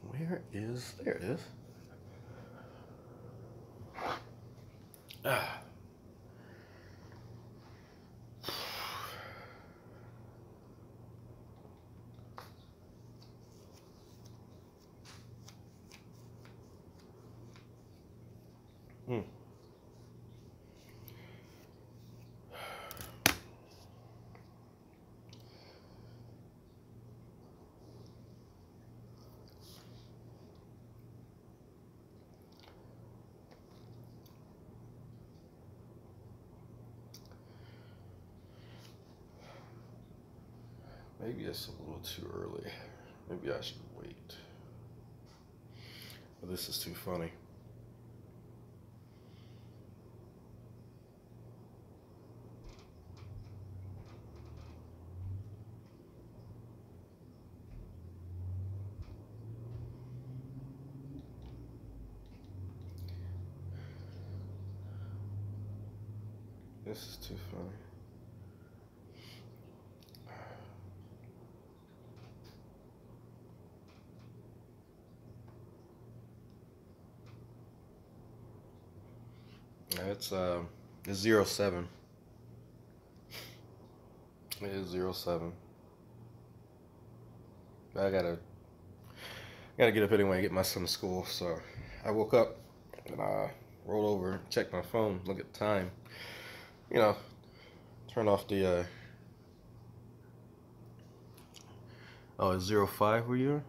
Where is, there it is. Ah. Hmm. Maybe it's a little too early. Maybe I should wait. But this is too funny. This is too funny. It's 07. It is 07. I gotta get up anyway and get my son to school. So I woke up and I rolled over, checked my phone, look at the time. You know, turn off the oh, it's 05 where you are?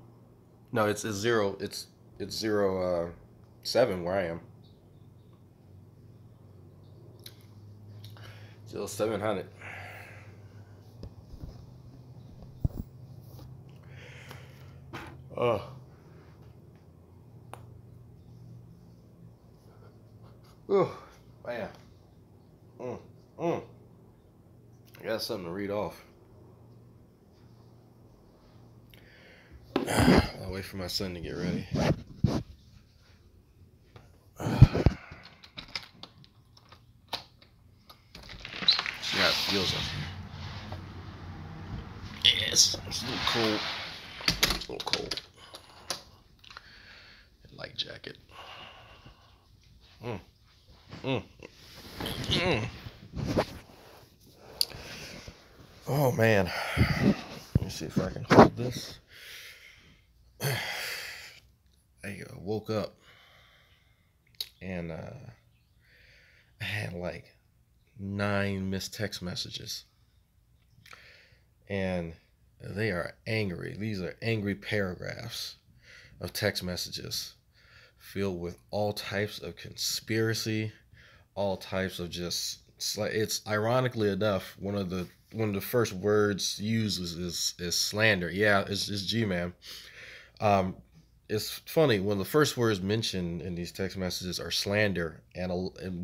No, it's 07 where I am. 0700. Oh. Oh, man. I got something to read off. I'll wait for my son to get ready. See how it feels like. Yes, it's a little cold. It's a little cold. Light jacket. Oh man. Let me see if I can hold this. I woke up and I had like 9 missed text messages. And they are angry. These are angry paragraphs of text messages filled with all types of conspiracy, all types of just, it's ironically enough one of the first words used is slander. Yeah, it's G-man. It's funny when the first words mentioned in these text messages are slander, and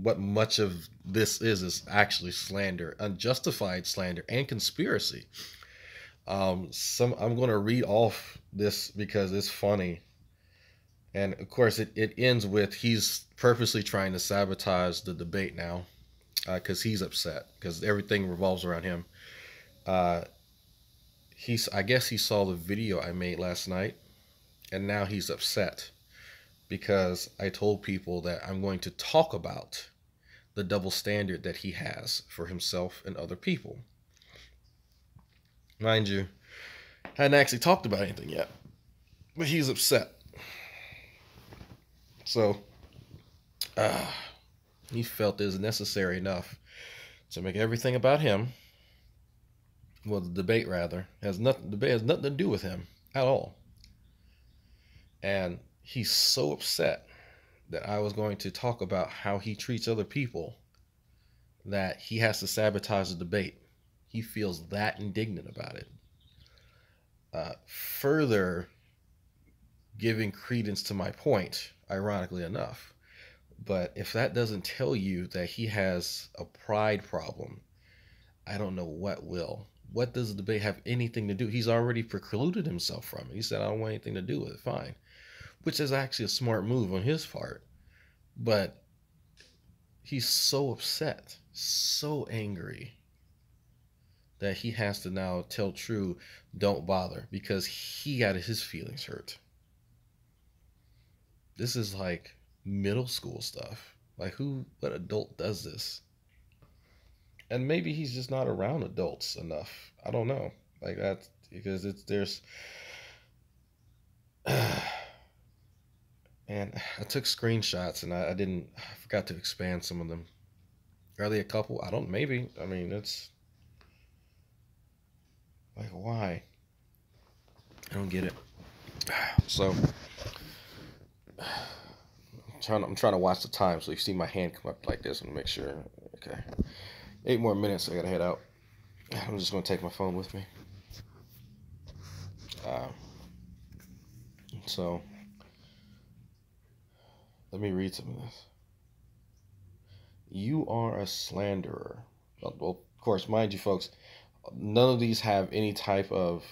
what much of this is actually slander, unjustified slander, and conspiracy. I'm going to read off this because it's funny, and of course it ends with he's purposely trying to sabotage the debate now, because he's upset because everything revolves around him. I guess he saw the video I made last night, and now he's upset because I told people that I'm going to talk about the double standard that he has for himself and other people. Mind you, I hadn't actually talked about anything yet, but he's upset. So he felt it was necessary enough to make everything about him. Well, the debate rather has nothing. Debate has nothing to do with him at all. And he's so upset that I was going to talk about how he treats other people that he has to sabotage the debate. He feels that indignant about it. Further giving credence to my point, ironically enough, But if that doesn't tell you that he has a pride problem, I don't know what will. What does the debate have anything to do? He's already precluded himself from it. He said, I don't want anything to do with it. Fine. Which is actually a smart move on his part. But he's so upset, so angry that he has to now tell True, don't bother, because he got his feelings hurt. This is like middle school stuff. Like, what adult does this? And maybe he's just not around adults enough. I don't know. Like, that's because there's and I took screenshots and I forgot to expand some of them. Are they a couple? I don't, maybe. I mean, it's like, why? I don't get it. So I'm trying to watch the time, so you see my hand come up like this and make sure. Okay, 8 more minutes. I gotta head out. I'm just gonna take my phone with me. So let me read some of this. You are a slanderer. Well, of course, mind you, folks, none of these have any type of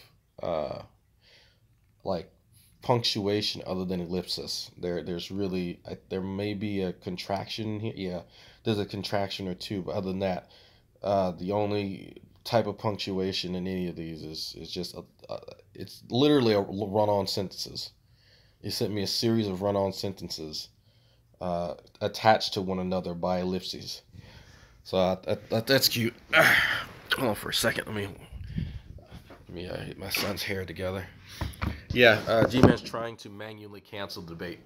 like punctuation other than ellipsis. There's really, there may be a contraction here. Yeah, there's a contraction or two, but other than that, the only type of punctuation in any of these is just it's literally a run-on sentences. He sent me a series of run-on sentences attached to one another by ellipses. So that's cute. Hold on for a second. Let me get my son's hair together. Yeah, G-Man's trying to manually cancel debate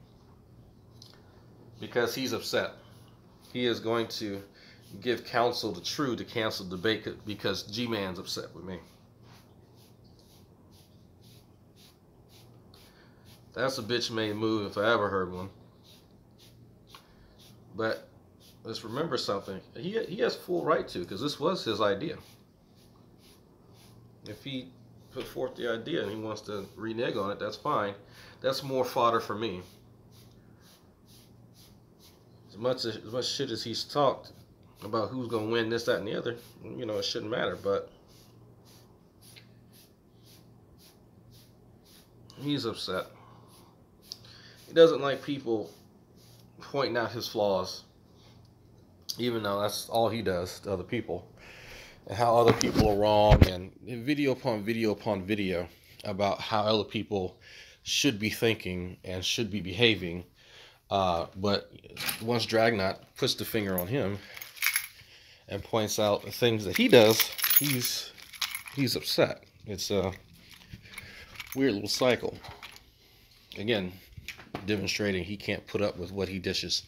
because he's upset. He is going to give counsel to True to cancel debate because G-Man's upset with me. That's a bitch-made move if I ever heard one. But let's remember something. He has full right to, because this was his idea. If he put forth the idea and he wants to renege on it, that's fine. That's more fodder for me. As much shit as he's talked about who's gonna win this, that, and the other, it shouldn't matter. But he's upset. He doesn't like people pointing out his flaws, even though that's all he does to other people, and how other people are wrong, and video upon video upon video about how other people should be thinking and should be behaving. But once Dragnot puts the finger on him and points out the things that he does, he's upset. It's a weird little cycle. Again, demonstrating he can't put up with what he dishes.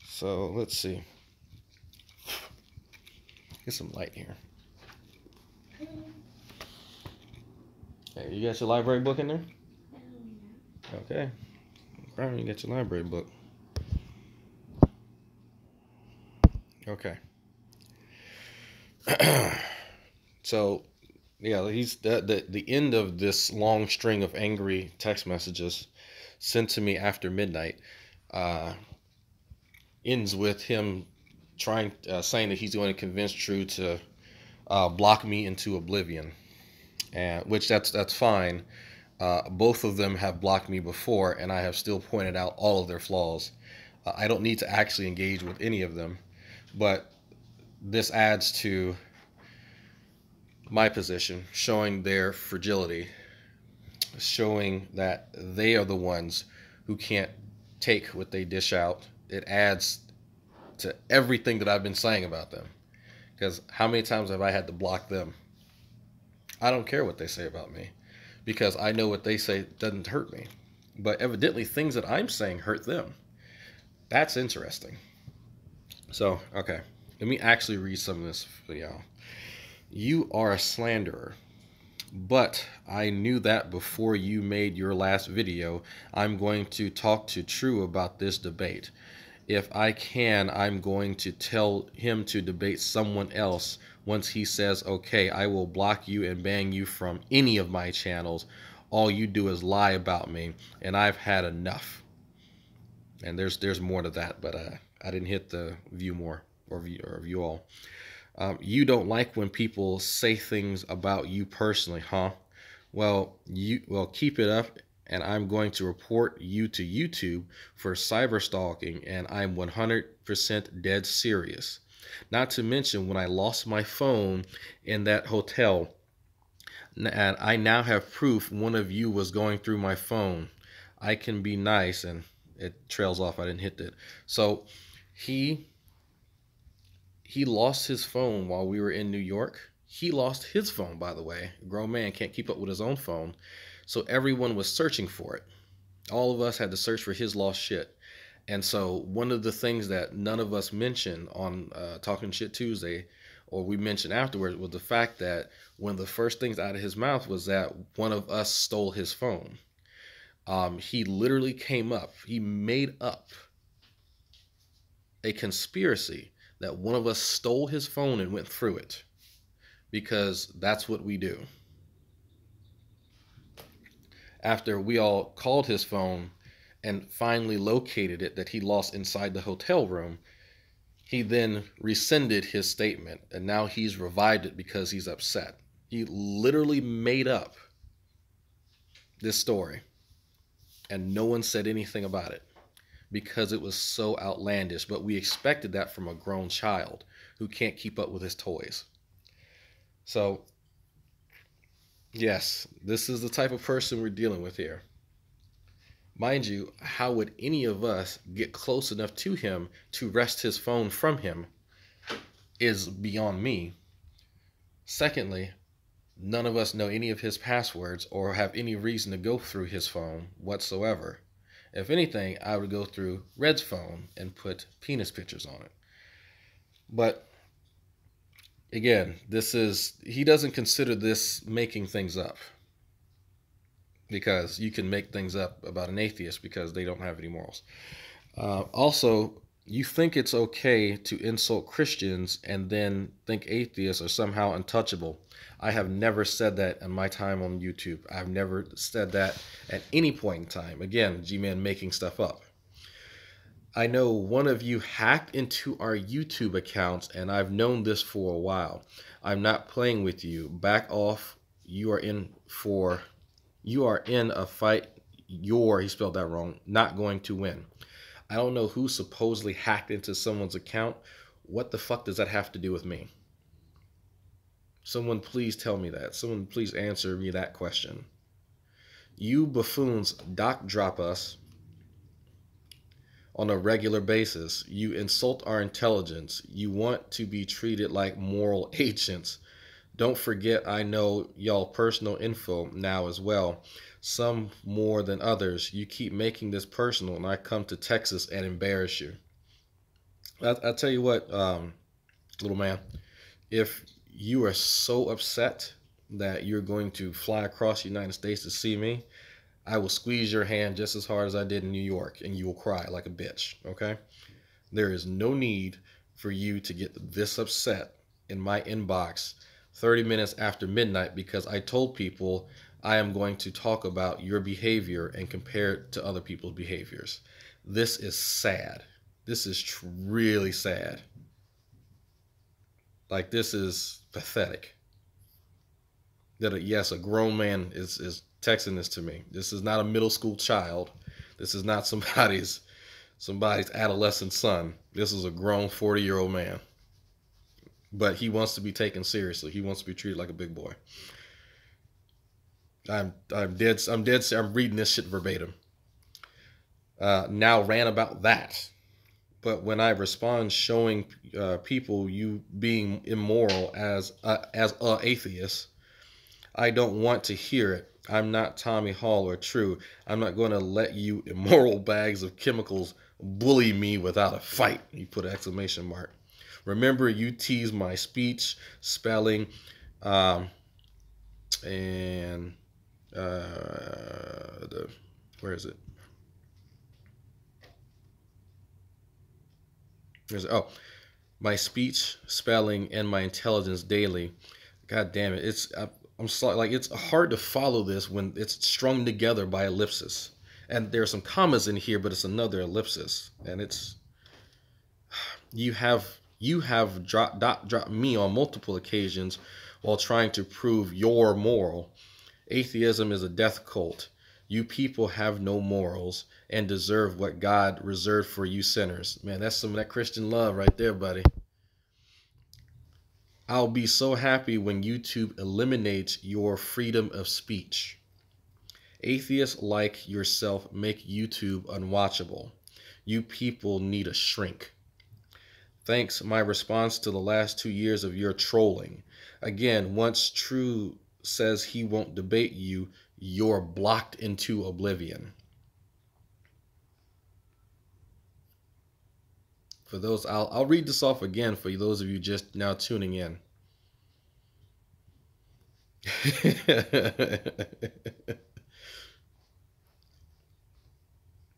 So let's see. Get some light here. Hey, you got your library book in there? Okay. Brian, you got your library book. Okay. So, yeah, he's the end of this long string of angry text messages sent to me after midnight ends with him saying that he's going to convince True to block me into oblivion, and which that's fine. Both of them have blocked me before, and I have still pointed out all of their flaws. I don't need to actually engage with any of them, but this adds to my position, showing their fragility, showing that they are the ones who can't take what they dish out. It adds to everything that I've been saying about them, because how many times have I had to block them? I don't care what they say about me, because I know what they say doesn't hurt me, but evidently things that I'm saying hurt them. That's interesting. So, okay, let me actually read some of this for y'all. You are a slanderer, but I knew that before you made your last video. I'm going to talk to True about this debate. If I can, I'm going to tell him to debate someone else once he says, okay, I will block you and ban you from any of my channels. All you do is lie about me, and I've had enough. And there's more to that, but I didn't hit the view more or view all. You don't like when people say things about you personally, huh? Well, keep it up, and I'm going to report you to YouTube for cyber stalking, and I'm 100% dead serious. Not to mention when I lost my phone in that hotel, and I now have proof one of you was going through my phone. I can be nice, and it trails off. I didn't hit that. So he he lost his phone while we were in New York. He lost his phone, by the way. A grown man can't keep up with his own phone. So everyone was searching for it. All of us had to search for his lost shit. And so one of the things that none of us mentioned on Talking Shit Tuesday, or we mentioned afterwards, was the fact that one of the first things out of his mouth was that one of us stole his phone. He literally came up, he made up a conspiracy that one of us stole his phone and went through it, because that's what we do. After we all called his phone and finally located it that he lost inside the hotel room, he then rescinded his statement, and now he's revived it because he's upset. He literally made up this story, and no one said anything about it because it was so outlandish. But we expected that from a grown child who can't keep up with his toys. So, yes, this is the type of person we're dealing with here. Mind you, how would any of us get close enough to him to wrest his phone from him is beyond me. Secondly, none of us know any of his passwords or have any reason to go through his phone whatsoever. If anything, I would go through Red's phone and put penis pictures on it. But again, he doesn't consider this making things up, because you can make things up about an atheist because they don't have any morals. Also, you think it's okay to insult Christians and then think atheists are somehow untouchable. I have never said that in my time on YouTube. I've never said that at any point in time. Again, G-Man making stuff up. I know one of you hacked into our YouTube accounts, and I've known this for a while. I'm not playing with you. Back off. You are in a fight. He spelled that wrong, not going to win. I don't know who supposedly hacked into someone's account. What the fuck does that have to do with me? Someone please tell me that. Someone please answer me that question. You buffoons doc drop us on a regular basis. You insult our intelligence. You want to be treated like moral agents. Don't forget, I know y'all personal info now as well. Some more than others. You keep making this personal, and I come to Texas and embarrass you. I'll tell you what, little man, if you are so upset that you're going to fly across the United States to see me, I will squeeze your hand just as hard as I did in New York, and you will cry like a bitch, okay? There is no need for you to get this upset in my inbox 30 minutes after midnight because I told people I am going to talk about your behavior and compare it to other people's behaviors. This is sad. This is really sad. Like, this is pathetic. That yes, a grown man is texting this to me. This is not a middle school child. This is not somebody's adolescent son. This is a grown 40-year-old man. But he wants to be taken seriously. He wants to be treated like a big boy. I'm reading this shit verbatim. Now ran about that. But when I respond showing people you being immoral as a atheist, I don't want to hear it. I'm not Tommy Hall or True. I'm not going to let you immoral bags of chemicals bully me without a fight. You put an exclamation mark. Remember, you tease my speech, spelling, and where is it? Oh, my speech, spelling, and my intelligence daily. God damn it! I'm sorry, like it's hard to follow this when it's strung together by ellipsis, and there's some commas in here, but it's another ellipsis, and it's you have dropped me on multiple occasions while trying to prove your moral. Atheism is a death cult. You people have no morals and deserve what God reserved for you sinners. Man, that's some of that Christian love right there, buddy. I'll be so happy when YouTube eliminates your freedom of speech. Atheists like yourself make YouTube unwatchable. You people need a shrink. Thanks, my response to the last 2 years of your trolling. Again, once True says he won't debate you, you're blocked into oblivion. For those, I'll read this off again for those of you just now tuning in.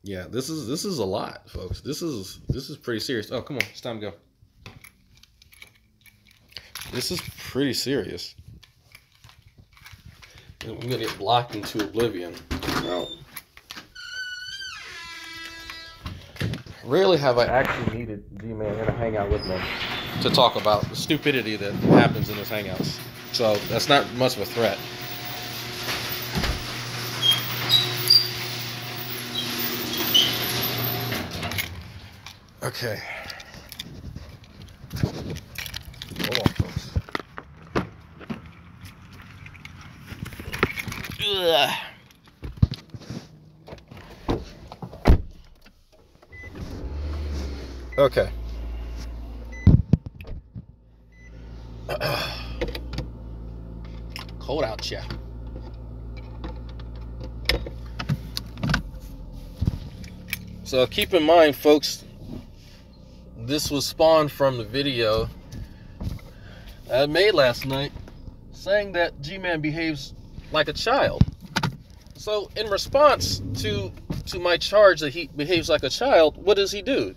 Yeah, this is a lot, folks. This is pretty serious. Oh, come on, it's time to go. This is pretty serious. I'm gonna get blocked into oblivion. Well, rarely have I actually needed G-Man here to hang out with me to talk about the stupidity that happens in his hangouts. So that's not much of a threat. Okay. Hold on, folks. Ugh. Okay. Cold out here. So keep in mind, folks, this was spawned from the video I made last night saying that G-Man behaves like a child. So in response to my charge that he behaves like a child, what does he do?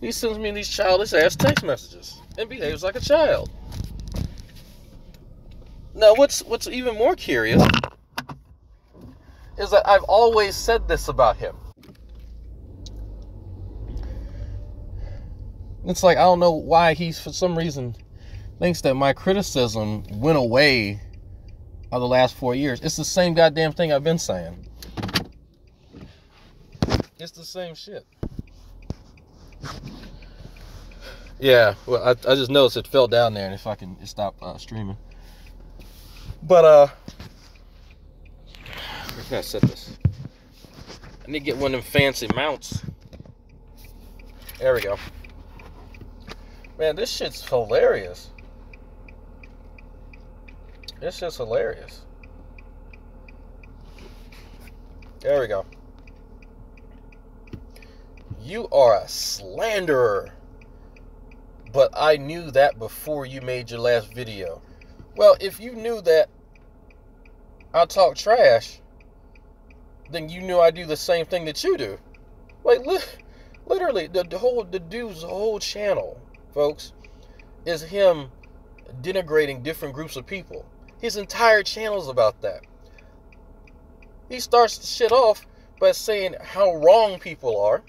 He sends me these childish ass text messages and behaves like a child. Now what's even more curious is that I've always said this about him. It's like, I don't know why he, for some reason, thinks that my criticism went away of the last 4 years. It's the same goddamn thing I've been saying. It's the same shit. Yeah, well, I just noticed it fell down there and it stopped streaming. But, where can I set this? I need to get one of them fancy mounts. There we go. Man, this shit's hilarious. This shit's hilarious. There we go. You are a slanderer. But I knew that before you made your last video. Well, if you knew that I talk trash, then you knew I do the same thing that you do. Like, literally, the dude's whole channel, folks, is him denigrating different groups of people. His entire channel is about that. He starts the shit off by saying how wrong people are,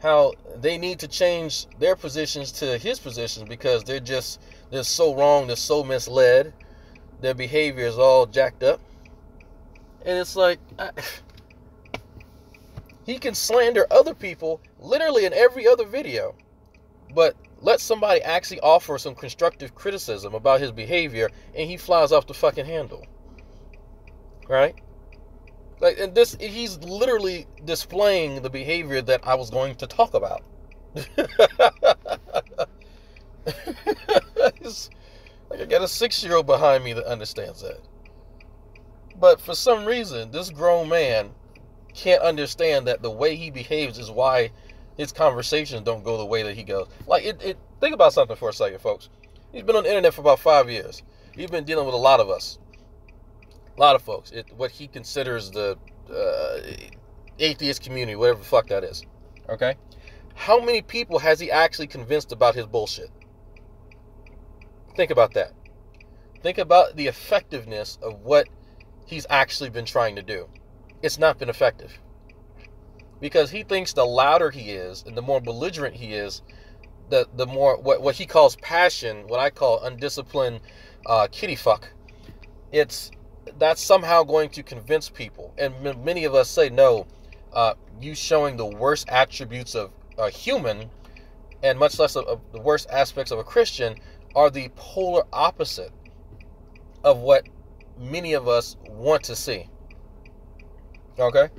how they need to change their positions to his positions because they're so wrong, they're so misled, their behavior is all jacked up. And it's like, he can slander other people literally in every other video, but let somebody actually offer some constructive criticism about his behavior and he flies off the fucking handle. Right? Like, and this, he's literally displaying the behavior that I was going to talk about. It's like I got a 6-year-old behind me that understands that. But for some reason, this grown man can't understand that the way he behaves is why his conversations don't go the way that he goes. Like, think about something for a second, folks. He's been on the internet for about 5 years. He's been dealing with a lot of us. A lot of folks. What he considers the atheist community, whatever the fuck that is. Okay? How many people has he actually convinced about his bullshit? Think about that. Think about the effectiveness of what he's actually been trying to do. It's not been effective. Because he thinks the louder he is and the more belligerent he is, the more what he calls passion, what I call undisciplined kitty fuck, that's somehow going to convince people. And many of us say, no, you showing the worst attributes of a human, and much less of the worst aspects of a Christian, are the polar opposite of what many of us want to see. Okay?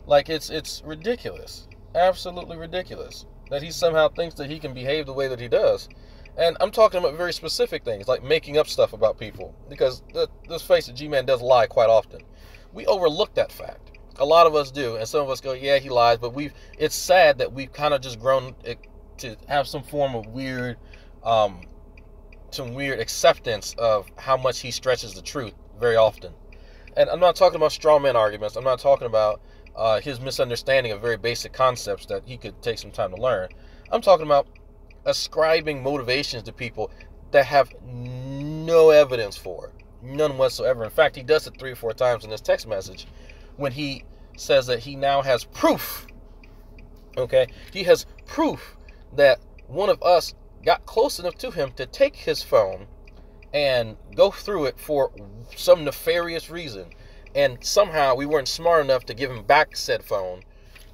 Like, it's ridiculous. Absolutely ridiculous that he somehow thinks that he can behave the way that he does. And I'm talking about very specific things, like making up stuff about people. Because, let's face it, G-Man does lie quite often. We overlook that fact. A lot of us do. And some of us go, yeah, he lies. But it's sad that we've kind of just grown to have some form of weird acceptance of how much he stretches the truth very often. And I'm not talking about straw man arguments. I'm not talking about his misunderstanding of very basic concepts that he could take some time to learn. I'm talking about ascribing motivations to people that have no evidence for. None whatsoever. In fact, he does it 3 or 4 times in this text message when he says that he now has proof. Okay? He has proof that one of us got close enough to him to take his phone and go through it for some nefarious reason. And somehow we weren't smart enough to give him back said phone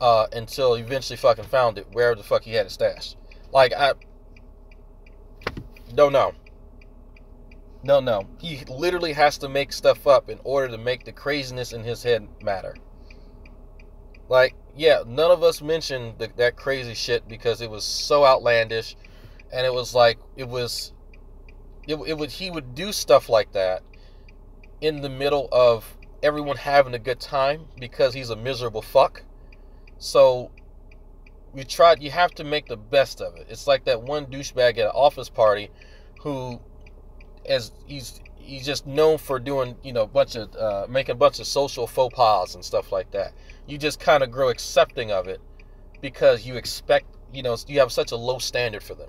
until he eventually fucking found it wherever the fuck he had it stashed. Like, I don't know. No. He literally has to make stuff up in order to make the craziness in his head matter. Like, yeah, none of us mentioned that crazy shit because it was so outlandish. And it was like, he would do stuff like that in the middle of everyone having a good time because he's a miserable fuck. So you have to make the best of it. It's like that one douchebag at an office party who, as he's just known for doing, making a bunch of social faux pas and stuff like that. You just kind of grow accepting of it because you expect, you have such a low standard for them.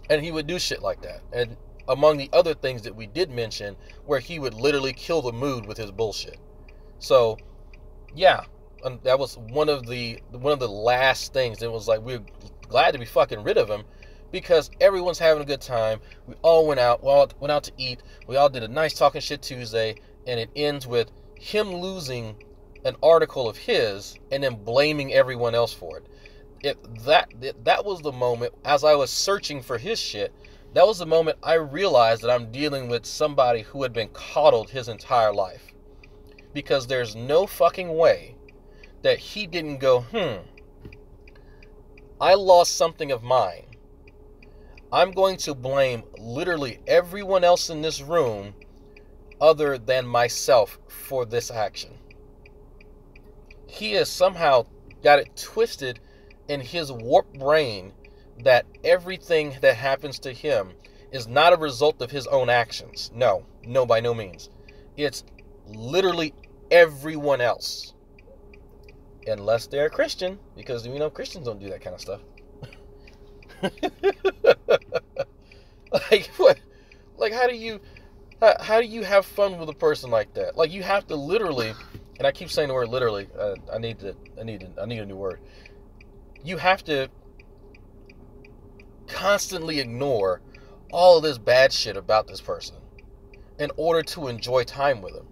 And he would do shit like that. And among the other things that we did mention, where he would literally kill the mood with his bullshit. So, yeah, that was one of the last things. It was like, we're glad to be fucking rid of him because everyone's having a good time. We all went out. We all went out to eat. We all did a nice Talking Shit Tuesday, and it ends with him losing an article of his and then blaming everyone else for it. That was the moment, as I was searching for his shit, that was the moment I realized that I'm dealing with somebody who had been coddled his entire life. Because there's no fucking way that he didn't go, I lost something of mine. I'm going to blame literally everyone else in this room other than myself for this action. He has somehow got it twisted in his warped brain that everything that happens to him is not a result of his own actions. No, by no means. It's literally everyone else. Unless they're Christian, because Christians don't do that kind of stuff. Like what? Like how do you have fun with a person like that? Like you have to literally, and I keep saying the word literally. I need a new word. You have to constantly ignore all of this bad shit about this person in order to enjoy time with him.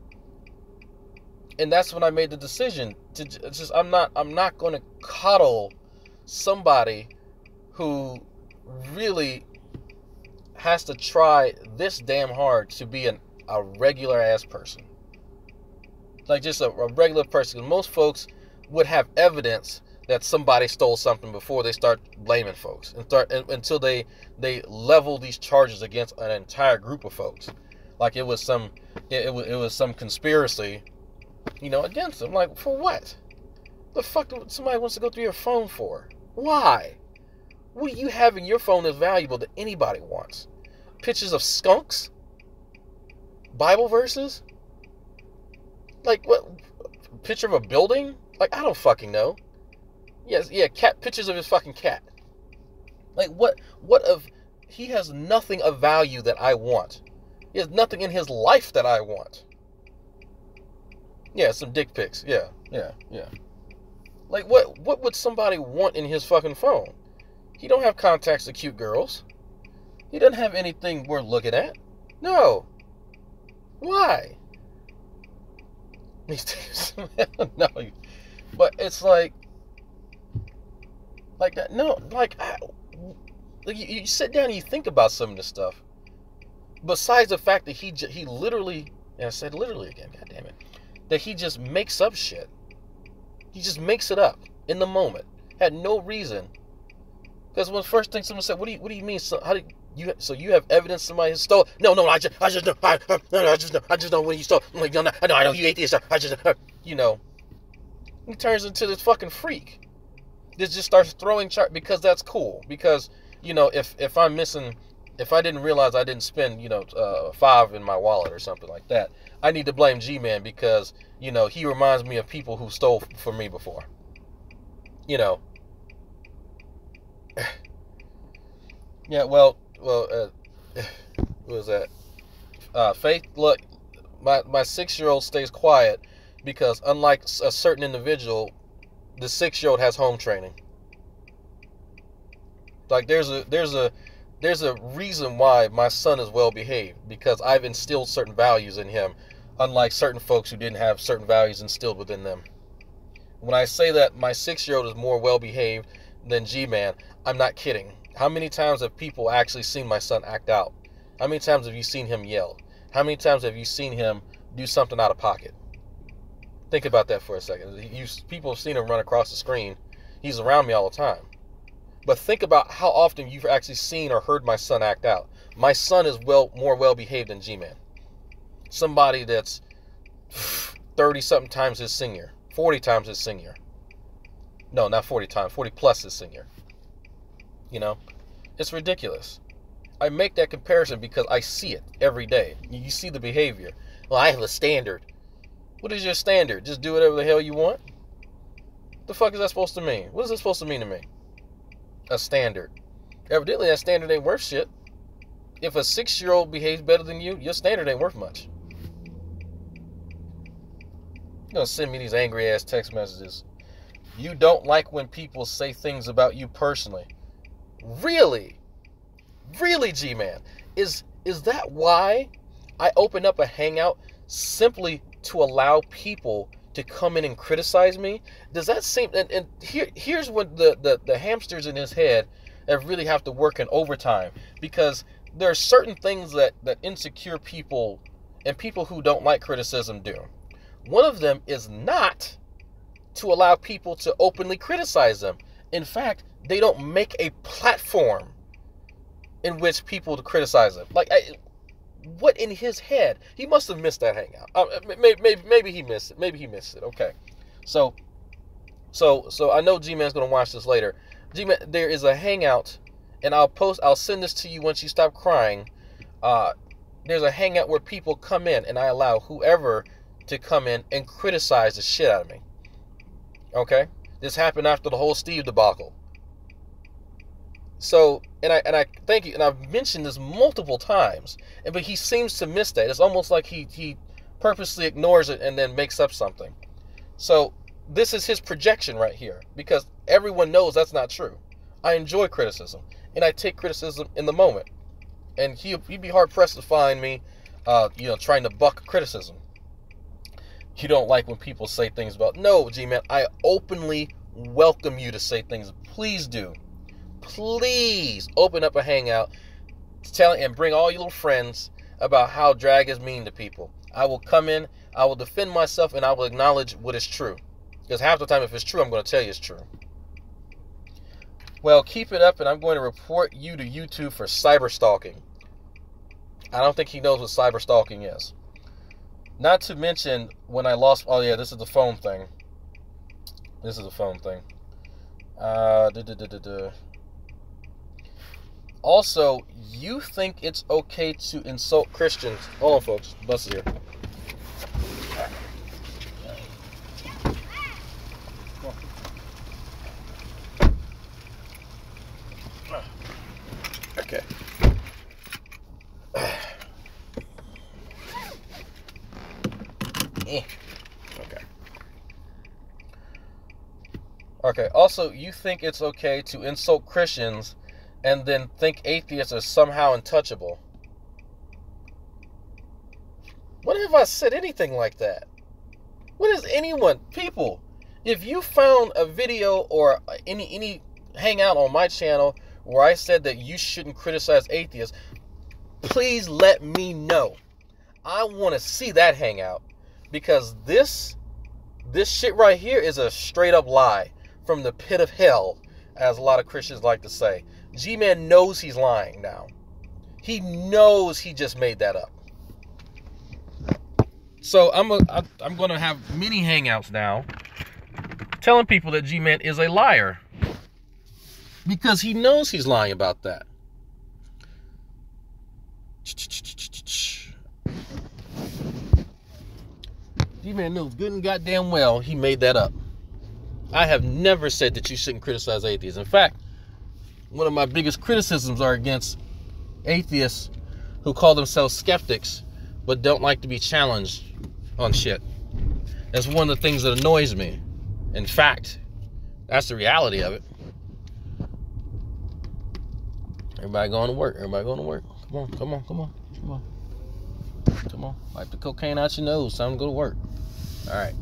And that's when I made the decision to just I'm not going to coddle somebody who really has to try this damn hard to be a regular ass person. Like just a regular person. Most folks would have evidence that somebody stole something before they start blaming folks until they level these charges against an entire group of folks, like it was some conspiracy, against them. Like for what? The fuck do somebody wants to go through your phone for? Why? What do you have in your phone that's valuable that anybody wants? Pictures of skunks? Bible verses? Like what? Picture of a building? Like I don't fucking know. Yes, yeah, cat pictures of his fucking cat. Like what of he has nothing of value that I want. He has nothing in his life that I want. Yeah, some dick pics. Yeah. Like, what would somebody want in his fucking phone? He don't have contacts to cute girls. He doesn't have anything worth looking at. No. Why? No. But it's like that. No, like you sit down and you think about some of this stuff. Besides the fact that he literally, and I said literally again, god damn it, that he just makes up shit. He just makes it up in the moment. Had no reason. Because when the first thing someone said, what do you mean? So you have evidence somebody has stole? No, I just know. I just know when you stole. I'm like, no, I know you ate this. I just, you know. He turns into this fucking freak. This just starts throwing chart because that's cool. Because, you know, if I'm missing, if I didn't realize I didn't spend, you know, $5 in my wallet or something like that, I need to blame G-Man because, you know, he reminds me of people who stole from me before. You know. Yeah, well, what was that? Faith, look, my 6-year-old stays quiet because unlike a certain individual, the 6-year-old has home training. Like there's a reason why my son is well behaved, because I've instilled certain values in him, unlike certain folks who didn't have certain values instilled within them. When I say that my 6-year-old is more well behaved than G-Man, I'm not kidding. How many times have people actually seen my son act out? How many times have you seen him yell? How many times have you seen him do something out of pocket? Think about that for a second. People have seen him run across the screen. He's around me all the time. But think about how often you've actually seen or heard my son act out. My son is more well behaved than G-Man. Somebody that's 30-something times his senior. 40 times his senior. No, not 40 times. 40 plus his senior. You know? It's ridiculous. I make that comparison because I see it every day. You see the behavior. Well, I have a standard. What is your standard? Just do whatever the hell you want? The fuck is that supposed to mean? What is it supposed to mean to me? A standard. Evidently, that standard ain't worth shit. If a 6-year-old behaves better than you, your standard ain't worth much. You're gonna send me these angry ass text messages. You don't like when people say things about you personally. Really? Really, G-Man? Is that why I open up a hangout simply to allow people to come in and criticize me? Does that seem... And here's what the hamsters in his head that really have to work in overtime. Because there are certain things that insecure people and people who don't like criticism do. One of them is not to allow people to openly criticize them. In fact, they don't make a platform in which people to criticize them. Like, what in his head? He must have missed that hangout. Maybe he missed it. Maybe he missed it. Okay, so I know G-Man's gonna watch this later. G-Man, there is a hangout, and I'll send this to you once you stop crying. There's a hangout where people come in, and I allow whoever to come in and criticize the shit out of me. Okay, this happened after the whole Steve debacle. So, and I thank you, and I've mentioned this multiple times, but he seems to miss that. It's almost like he purposely ignores it and then makes up something. So this is his projection right here, because everyone knows that's not true. I enjoy criticism, and I take criticism in the moment. And he'd be hard pressed to find me, trying to buck criticism. You don't like when people say things about... No, G-Man, I openly welcome you to say things. Please do. Please open up a hangout and bring all your little friends about how drag is mean to people. I will come in, I will defend myself, and I will acknowledge what is true. Because half the time, if it's true, I'm going to tell you it's true. Well, keep it up, and I'm going to report you to YouTube for cyber stalking. I don't think he knows what cyber stalking is. Not to mention, when I lost... Oh, yeah, this is the phone thing. This is the phone thing. Also, you think it's okay to insult Christians... Hold on, folks. Bus is here. Okay. Okay. Okay. Also, you think it's okay to insult Christians and then think atheists are somehow untouchable. When have I said anything like that? What is anyone? People, if you found a video or any hangout on my channel where I said that you shouldn't criticize atheists, please let me know. I want to see that hangout, because this shit right here is a straight up lie from the pit of hell, as a lot of Christians like to say. G-Man knows he's lying now. He knows he just made that up. So I'm going to have many hangouts now telling people that G-Man is a liar, because he knows he's lying about that. G-Man knows good and goddamn well he made that up. I have never said that you shouldn't criticize atheists. In fact, one of my biggest criticisms are against atheists who call themselves skeptics but don't like to be challenged on shit. That's one of the things that annoys me. In fact, that's the reality of it. Everybody going to work. Everybody going to work. Come on, come on, come on, come on. Come on. Wipe the cocaine out your nose. Time to go to work. All right.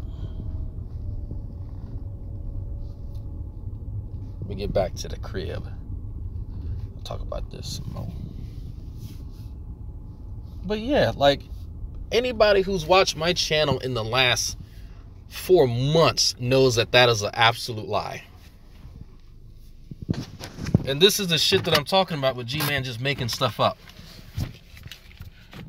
Let me get back to the crib. I'll talk about this some more. But yeah, like, anybody who's watched my channel in the last 4 months knows that that is an absolute lie. And this is the shit that I'm talking about with G-Man just making stuff up.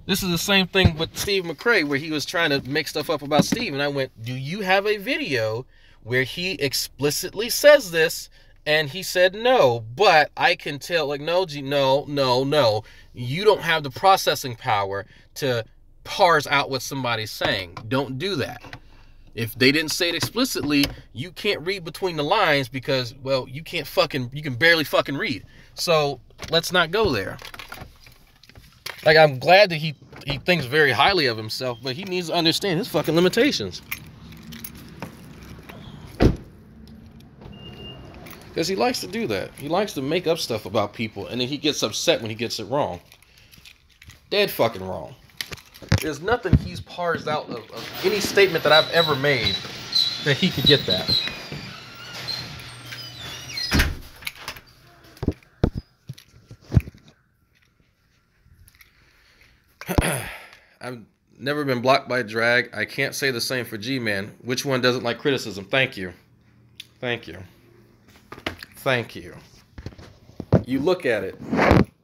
This is the same thing with Steve McCrae, where he was trying to make stuff up about Steve. And I went, do you have a video where he explicitly says this? And he said no, but I can tell, like, no, no. You don't have the processing power to parse out what somebody's saying. Don't do that. If they didn't say it explicitly, you can't read between the lines because, well, you can barely fucking read. So let's not go there. Like, I'm glad that he thinks very highly of himself, but he needs to understand his fucking limitations. Because he likes to do that. He likes to make up stuff about people, and then he gets upset when he gets it wrong. Dead fucking wrong. There's nothing he's parsed out of any statement that I've ever made that he could get that. I've never been blocked by drag. I can't say the same for G-Man. Which one doesn't like criticism? Thank you. Thank you. Thank you. You look at it.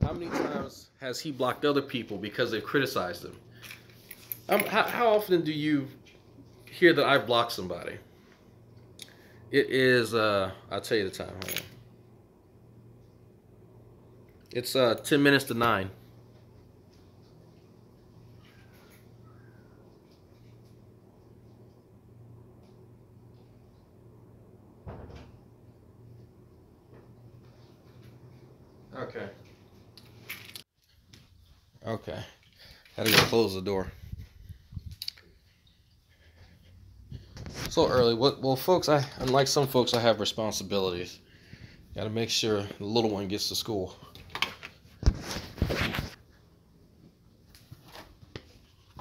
How many times has he blocked other people because they've criticized him? How often do you hear that I've blocked somebody? It is, I'll tell you the time. Hold on. It's 10 minutes to 9. Okay. Okay. Had to go close the door. So early. Well, folks, unlike some folks, I have responsibilities. Got to make sure the little one gets to school.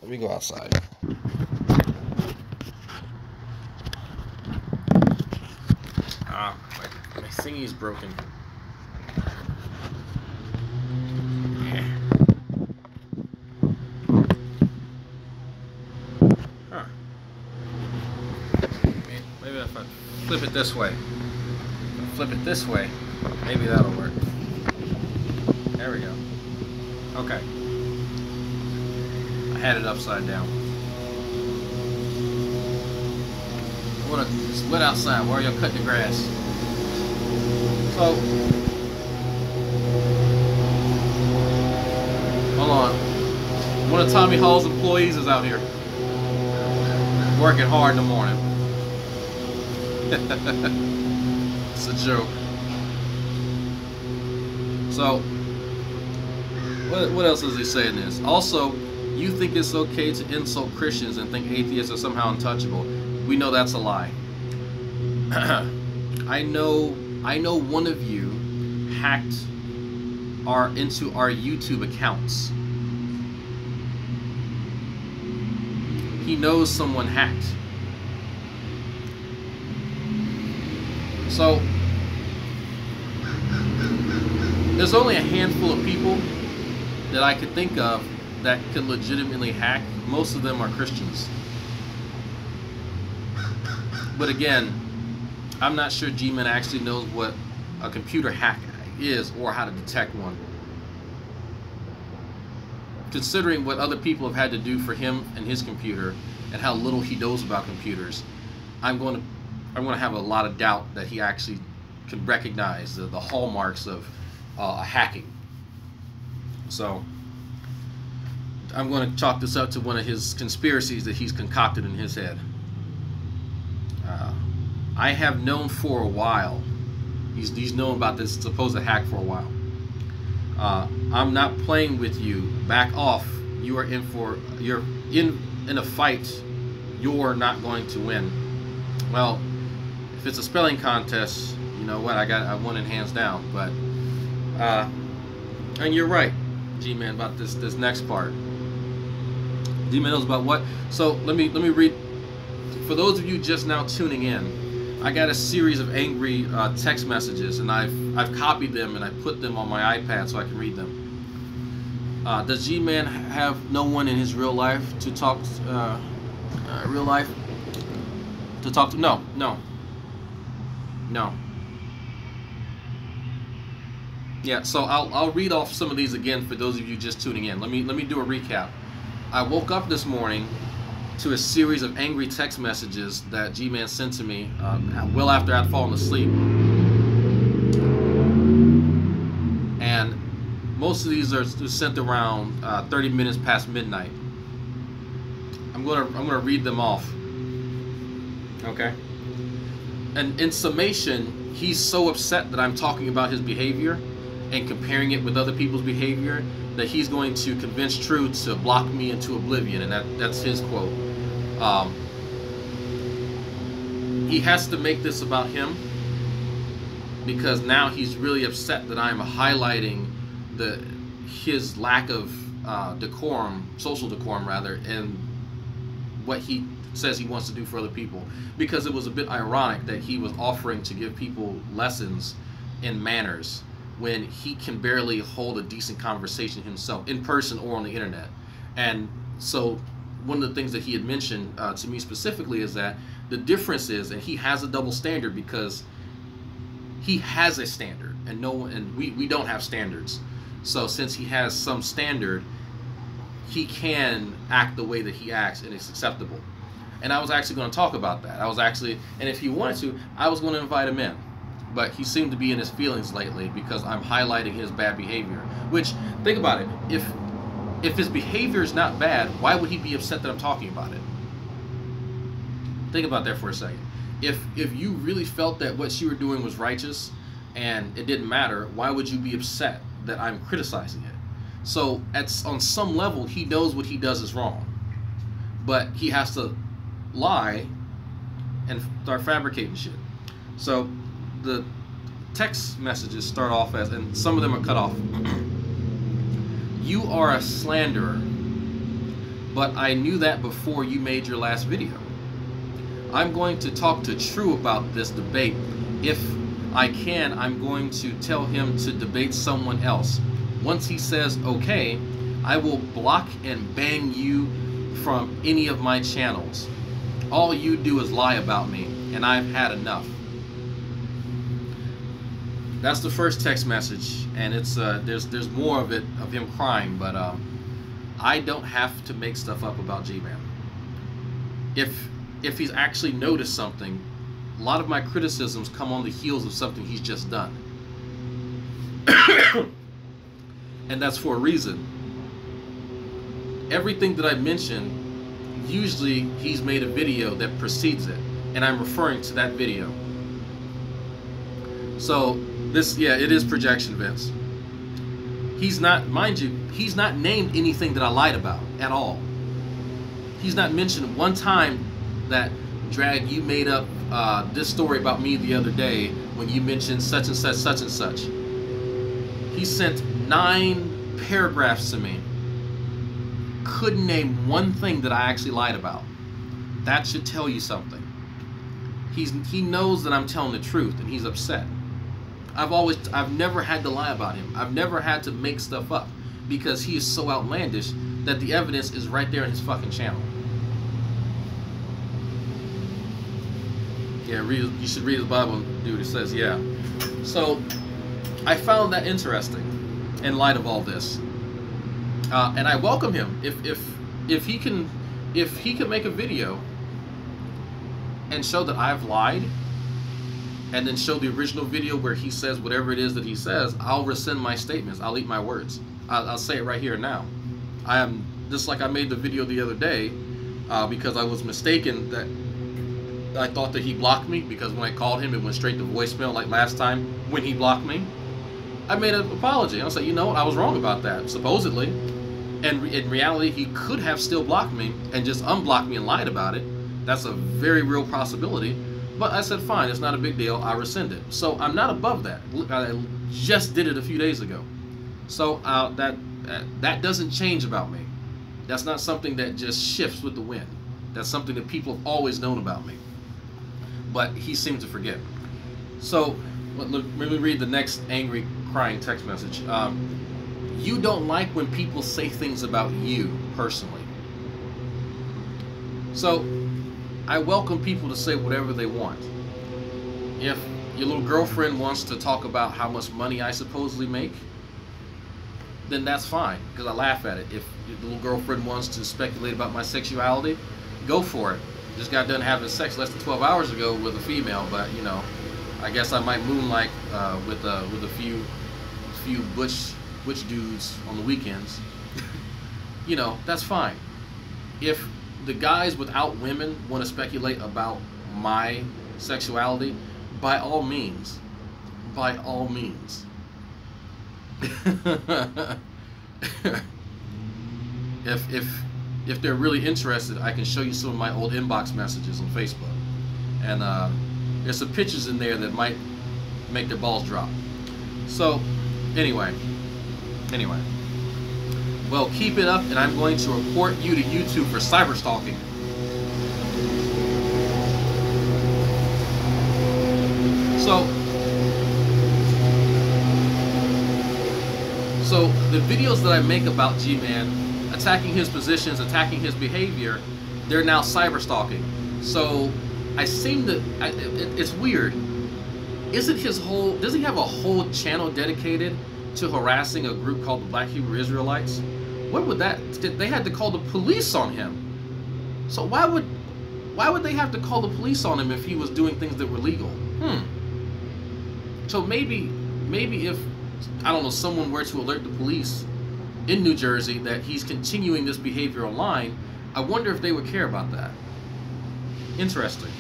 Let me go outside. Ah, my thingy's broken. Huh. Maybe if I flip it this way. Flip it this way. Maybe that'll work. There we go. Okay. I had it upside down. I want to, it's wet outside. Why are y'all cutting the grass? So, hold on. One of Tommy Hall's employees is out here working hard in the morning. It's a joke. So, what else does he say in this? Also, You think it's okay to insult Christians and think atheists are somehow untouchable. We know that's a lie. I know one of you hacked into our YouTube accounts. He knows someone hacked. So there's only a handful of people that I could think of that could legitimately hack. Most of them are Christians. But again, I'm not sure G-Man actually knows what a computer hack is or how to detect one. Considering what other people have had to do for him and his computer and how little he knows about computers, I'm going to have a lot of doubt that he actually can recognize the hallmarks of hacking. So I'm going to chalk this up to one of his conspiracies that he's concocted in his head. I have known for a while. He's known about this supposed hack for a while. I'm not playing with you. Back off. You're in a fight. You're not going to win. Well, if it's a spelling contest, you know what? I won it hands down. But and you're right, G-Man, about this next part. G-Man knows about what? So let me read. For those of you just now tuning in, I got a series of angry text messages, and I've copied them and I put them on my iPad so I can read them. Does G-Man have no one in his real life to talk? Real life to talk to? No. Yeah. So I'll read off some of these again for those of you just tuning in. Let me do a recap. I woke up this morning to a series of angry text messages that G-Man sent to me well after I'd fallen asleep, and most of these are sent around 30 minutes past midnight. I'm gonna read them off. Okay. And in summation, he's so upset that I'm talking about his behavior and comparing it with other people's behavior that he's going to convince True to block me into oblivion, and that's his quote. He has to make this about him because now he's really upset that I'm highlighting his lack of decorum, social decorum rather, and what he says he wants to do for other people. Because it was a bit ironic that he was offering to give people lessons in manners when he can barely hold a decent conversation himself, in person or on the internet. And so one of the things that he had mentioned to me specifically is that the difference is, and he has a double standard because he has a standard and we don't have standards. So since he has some standard, he can act the way that he acts and it's acceptable. And I was actually going to talk about that. And if he wanted to, I was going to invite him in. But he seemed to be in his feelings lately because I'm highlighting his bad behavior. Which, think about it, if his behavior is not bad, why would he be upset that I'm talking about it? Think about that for a second. If you really felt that what you were doing was righteous and it didn't matter, why would you be upset that I'm criticizing it? So on some level, he knows what he does is wrong. But he has to lie and start fabricating shit. So the text messages start off as, and some of them are cut off. You are a slanderer, but I knew that before you made your last video. I'm going to talk to True about this debate. If I can, I'm going to tell him to debate someone else. Once he says okay, I will block and ban you from any of my channels. All you do is lie about me, and I've had enough. That's the first text message, and it's there's more of it, of him crying, but I don't have to make stuff up about G-Man. If he's actually noticed something, a lot of my criticisms come on the heels of something he's just done. And that's for a reason. Everything that I mentioned, usually he's made a video that precedes it, and I'm referring to that video. So this, yeah, it is projection, Vince. He's not, mind you, he's not named anything that I lied about at all. He's not mentioned one time that, Drag, you made up this story about me the other day when you mentioned such and such, such and such. He sent 9 paragraphs to me. Couldn't name one thing that I actually lied about. That should tell you something. He knows that I'm telling the truth, and he's upset. I've never had to lie about him. I've never had to make stuff up because he is so outlandish that the evidence is right there in his fucking channel. Yeah, you should read the Bible and do what it says. Yeah. So I found that interesting in light of all this, and I welcome him if he can make a video and show that I've lied, and then show the original video where he says whatever it is that he says. I'll rescind my statements. I'll eat my words. I'll say it right here and now. I am just like I made the video the other day because I was mistaken that I thought that he blocked me, because when I called him it went straight to voicemail like last time when he blocked me. I made an apology. I was like, you know what, I was wrong about that, supposedly. And in reality, he could have still blocked me and just unblocked me and lied about it. That's a very real possibility. But I said, fine, it's not a big deal. I rescind it. So I'm not above that. I just did it a few days ago. So that doesn't change about me. That's not something that just shifts with the wind. That's something that people have always known about me. But he seemed to forget. So let me read the next angry, crying text message. You don't like when people say things about you personally. So I welcome people to say whatever they want. If your little girlfriend wants to talk about how much money I supposedly make, then that's fine, because I laugh at it. If your little girlfriend wants to speculate about my sexuality, go for it. Just got done having sex less than 12 hours ago with a female, but you know, I guess I might moonlight with a few butch dudes on the weekends. You know, that's fine. If the guys without women want to speculate about my sexuality, by all means. By all means. If they're really interested, I can show you some of my old inbox messages on Facebook. And there's some pictures in there that might make their balls drop. So, anyway. Well, keep it up, and I'm going to report you to YouTube for cyber stalking. So the videos that I make about G-Man, attacking his positions, attacking his behavior, they're now cyber stalking. So I seem to, it's weird. Isn't his whole, does he have a whole channel dedicated to harassing a group called the Black Hebrew Israelites? What would that, they had to call the police on him. So why would they have to call the police on him if he was doing things that were legal? So maybe if, I don't know, someone were to alert the police in New Jersey that he's continuing this behavior online, I wonder if they would care about that. Interesting.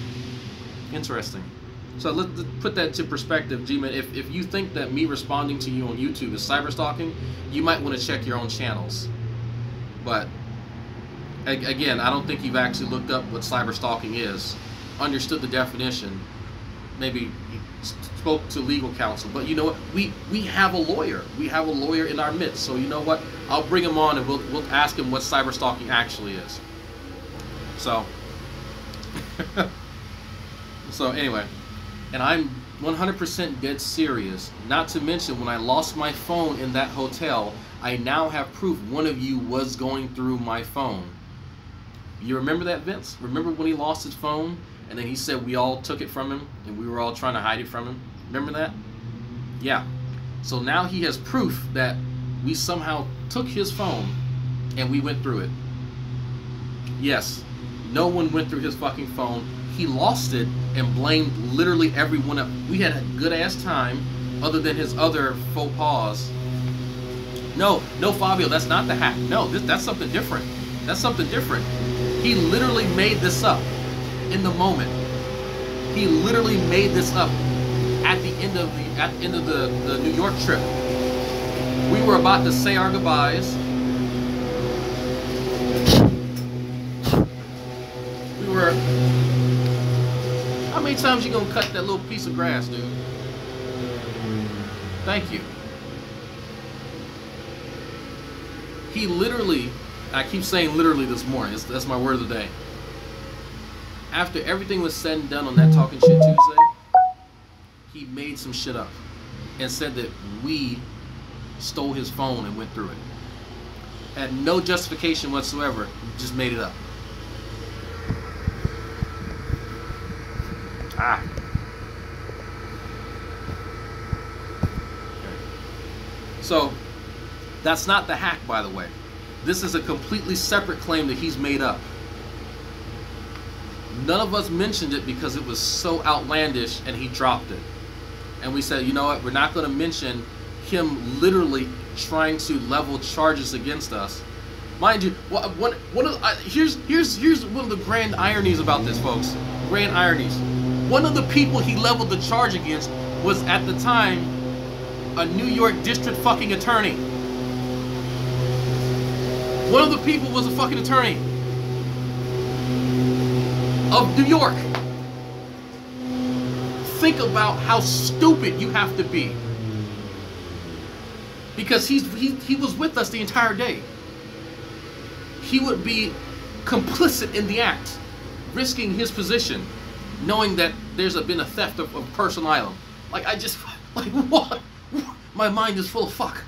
So let's put that into perspective, G-Man. If you think that me responding to you on YouTube is cyber stalking, you might want to check your own channels. But again, I don't think you've actually looked up what cyber stalking is, understood the definition, maybe spoke to legal counsel. But you know what? We have a lawyer. We have a lawyer in our midst. So you know what? I'll bring him on and we'll ask him what cyber stalking actually is. So so anyway, and I'm 100% dead serious. Not to mention, when I lost my phone in that hotel, I now have proof one of you was going through my phone. You remember that, Vince? Remember when he lost his phone and then he said we all took it from him and we were all trying to hide it from him? Remember that? Yeah. So now he has proof that we somehow took his phone and we went through it. Yes, no one went through his fucking phone. He lost it and blamed literally everyone else. We had a good ass time other than his other faux pas. No, Fabio, that's not the hack. No, that's something different. That's something different. He literally made this up in the moment. He literally made this up at the end of the New York trip. We were about to say our goodbyes. We were... How many times you gonna cut that little piece of grass, dude? Thank you. He literally, I keep saying literally this morning, that's my word of the day. After everything was said and done on that Talking Shit Tuesday, he made some shit up and said that we stole his phone and went through it. Had no justification whatsoever, just made it up. Ah. So, that's not the hack, by the way. This is a completely separate claim that he's made up. None of us mentioned it because it was so outlandish and he dropped it. And we said, you know what, we're not going to mention him literally trying to level charges against us. Mind you, here's one of the grand ironies about this, folks. Grand ironies. One of the people he leveled the charge against was at the time a New York district fucking attorney. One of the people was a fucking attorney of New York. Think about how stupid you have to be. Because he was with us the entire day. He would be complicit in the act, risking his position, knowing that there's been a theft of personal item. Like, what? My mind is full of fuck.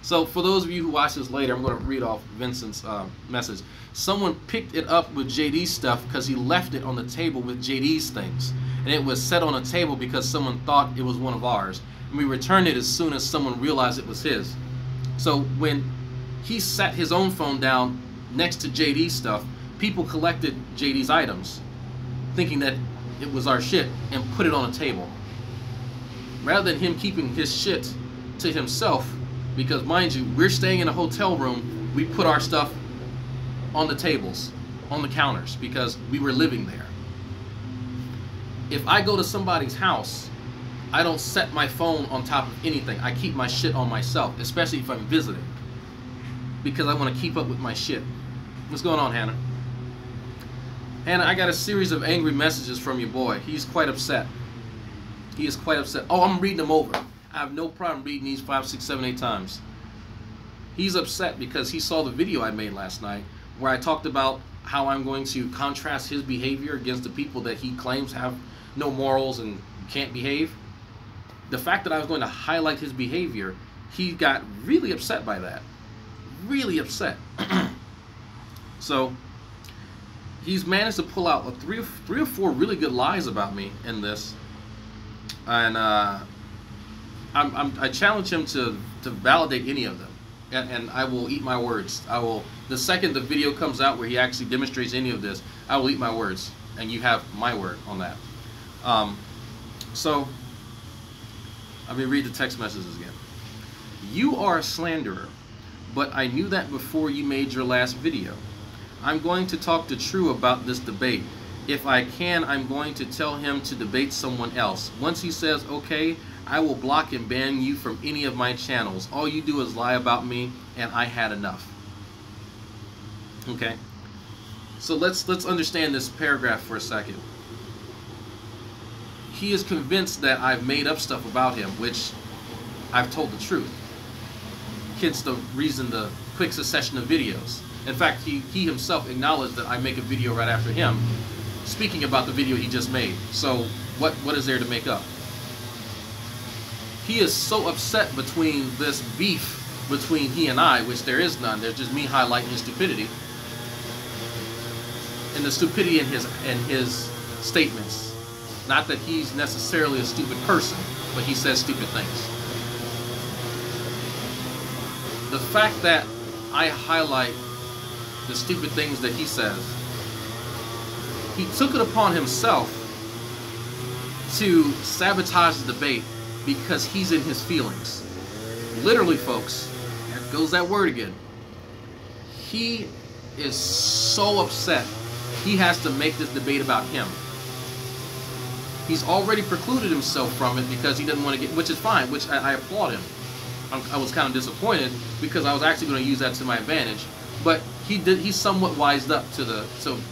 So for those of you who watch this later, I'm going to read off Vincent's message. Someone picked it up with JD's stuff because he left it on the table with JD's things. And it was set on a table because someone thought it was one of ours. And we returned it as soon as someone realized it was his. So when he sat his own phone down next to JD's stuff, people collected JD's items, thinking that it was our shit, and put it on a table. Rather than him keeping his shit to himself, because mind you, we're staying in a hotel room, we put our stuff on the tables, on the counters, because we were living there. If I go to somebody's house, I don't set my phone on top of anything. I keep my shit on myself, especially if I'm visiting, because I want to keep up with my shit. What's going on, Hannah? Hannah, I got a series of angry messages from your boy. He's quite upset. He is quite upset. Oh, I'm reading them over. I have no problem reading these 5, 6, 7, 8 times. He's upset because he saw the video I made last night where I talked about how I'm going to contrast his behavior against the people that he claims have no morals and can't behave. The fact that I was going to highlight his behavior, he got really upset by that. Really upset. So he's managed to pull out three or four really good lies about me in this. And I challenge him to validate any of them, and I will eat my words. The second the video comes out where he actually demonstrates any of this, I will eat my words, and you have my word on that. So let me read the text messages again. You are a slanderer, but I knew that before you made your last video. I'm going to talk to True about this debate. If I can, I'm going to tell him to debate someone else. Once he says okay, I will block and ban you from any of my channels. All you do is lie about me, and I had enough. Okay? So let's understand this paragraph for a second. He is convinced that I've made up stuff about him, which I've told the truth. Hence the reason the quick succession of videos. In fact, he himself acknowledged that I make a video right after him, speaking about the video he just made. So what is there to make up? He is so upset between this beef between he and I, which there is none. There's just me highlighting his stupidity, and the stupidity in his statements. Not that he's necessarily a stupid person, but he says stupid things. The fact that I highlight the stupid things that he says, he took it upon himself to sabotage the debate because he's in his feelings. Literally, folks, there goes that word again. He is so upset he has to make this debate about him. He's already precluded himself from it because he doesn't want to get, which is fine, which I applaud him. I was kind of disappointed because I was actually going to use that to my advantage, but he's somewhat wised up to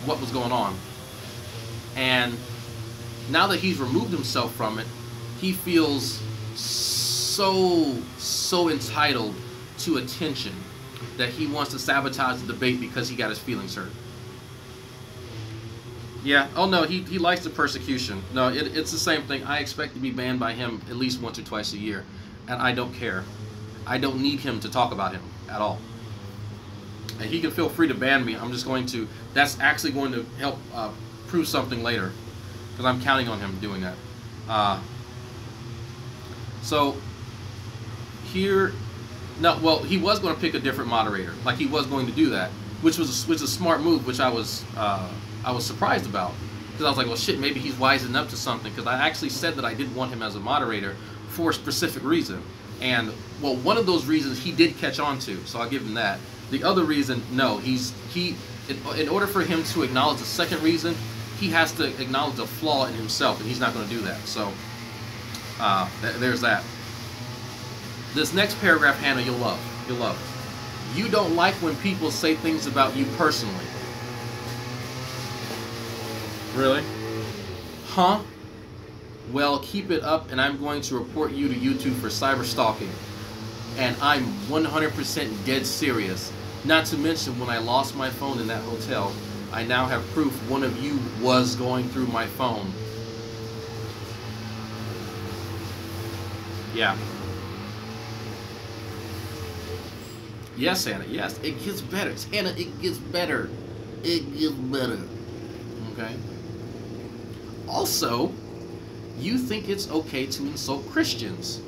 what was going on. And now that he's removed himself from it, he feels so entitled to attention that he wants to sabotage the debate because he got his feelings hurt. Yeah, oh no, he likes the persecution. No, it's the same thing. I expect to be banned by him at least once or twice a year, and I don't care. I don't need him to talk about him at all. And he can feel free to ban me. I'm just going to, that's actually going to help prove something later, because I'm counting on him doing that. So here, no, well, he was going to pick a different moderator, like he was going to do that, which was a smart move, which I was surprised about, because I was like, well, shit, maybe he's wising up to something, because I actually said that I didn't want him as a moderator for a specific reason, and well, one of those reasons he did catch on to, so I'll give him that. The other reason, no, in order for him to acknowledge the second reason, he has to acknowledge a flaw in himself, and he's not going to do that. So there's that. This next paragraph, Hannah, you'll love. You'll love. You don't like when people say things about you personally. Really? Huh? Well, keep it up, and I'm going to report you to YouTube for cyber stalking. And I'm 100% dead serious. Not to mention, when I lost my phone in that hotel, I now have proof one of you was going through my phone. Yeah. Yes, Hannah, yes. It gets better. Hannah, it gets better. It gets better. Okay? Also, you think it's okay to insult Christians,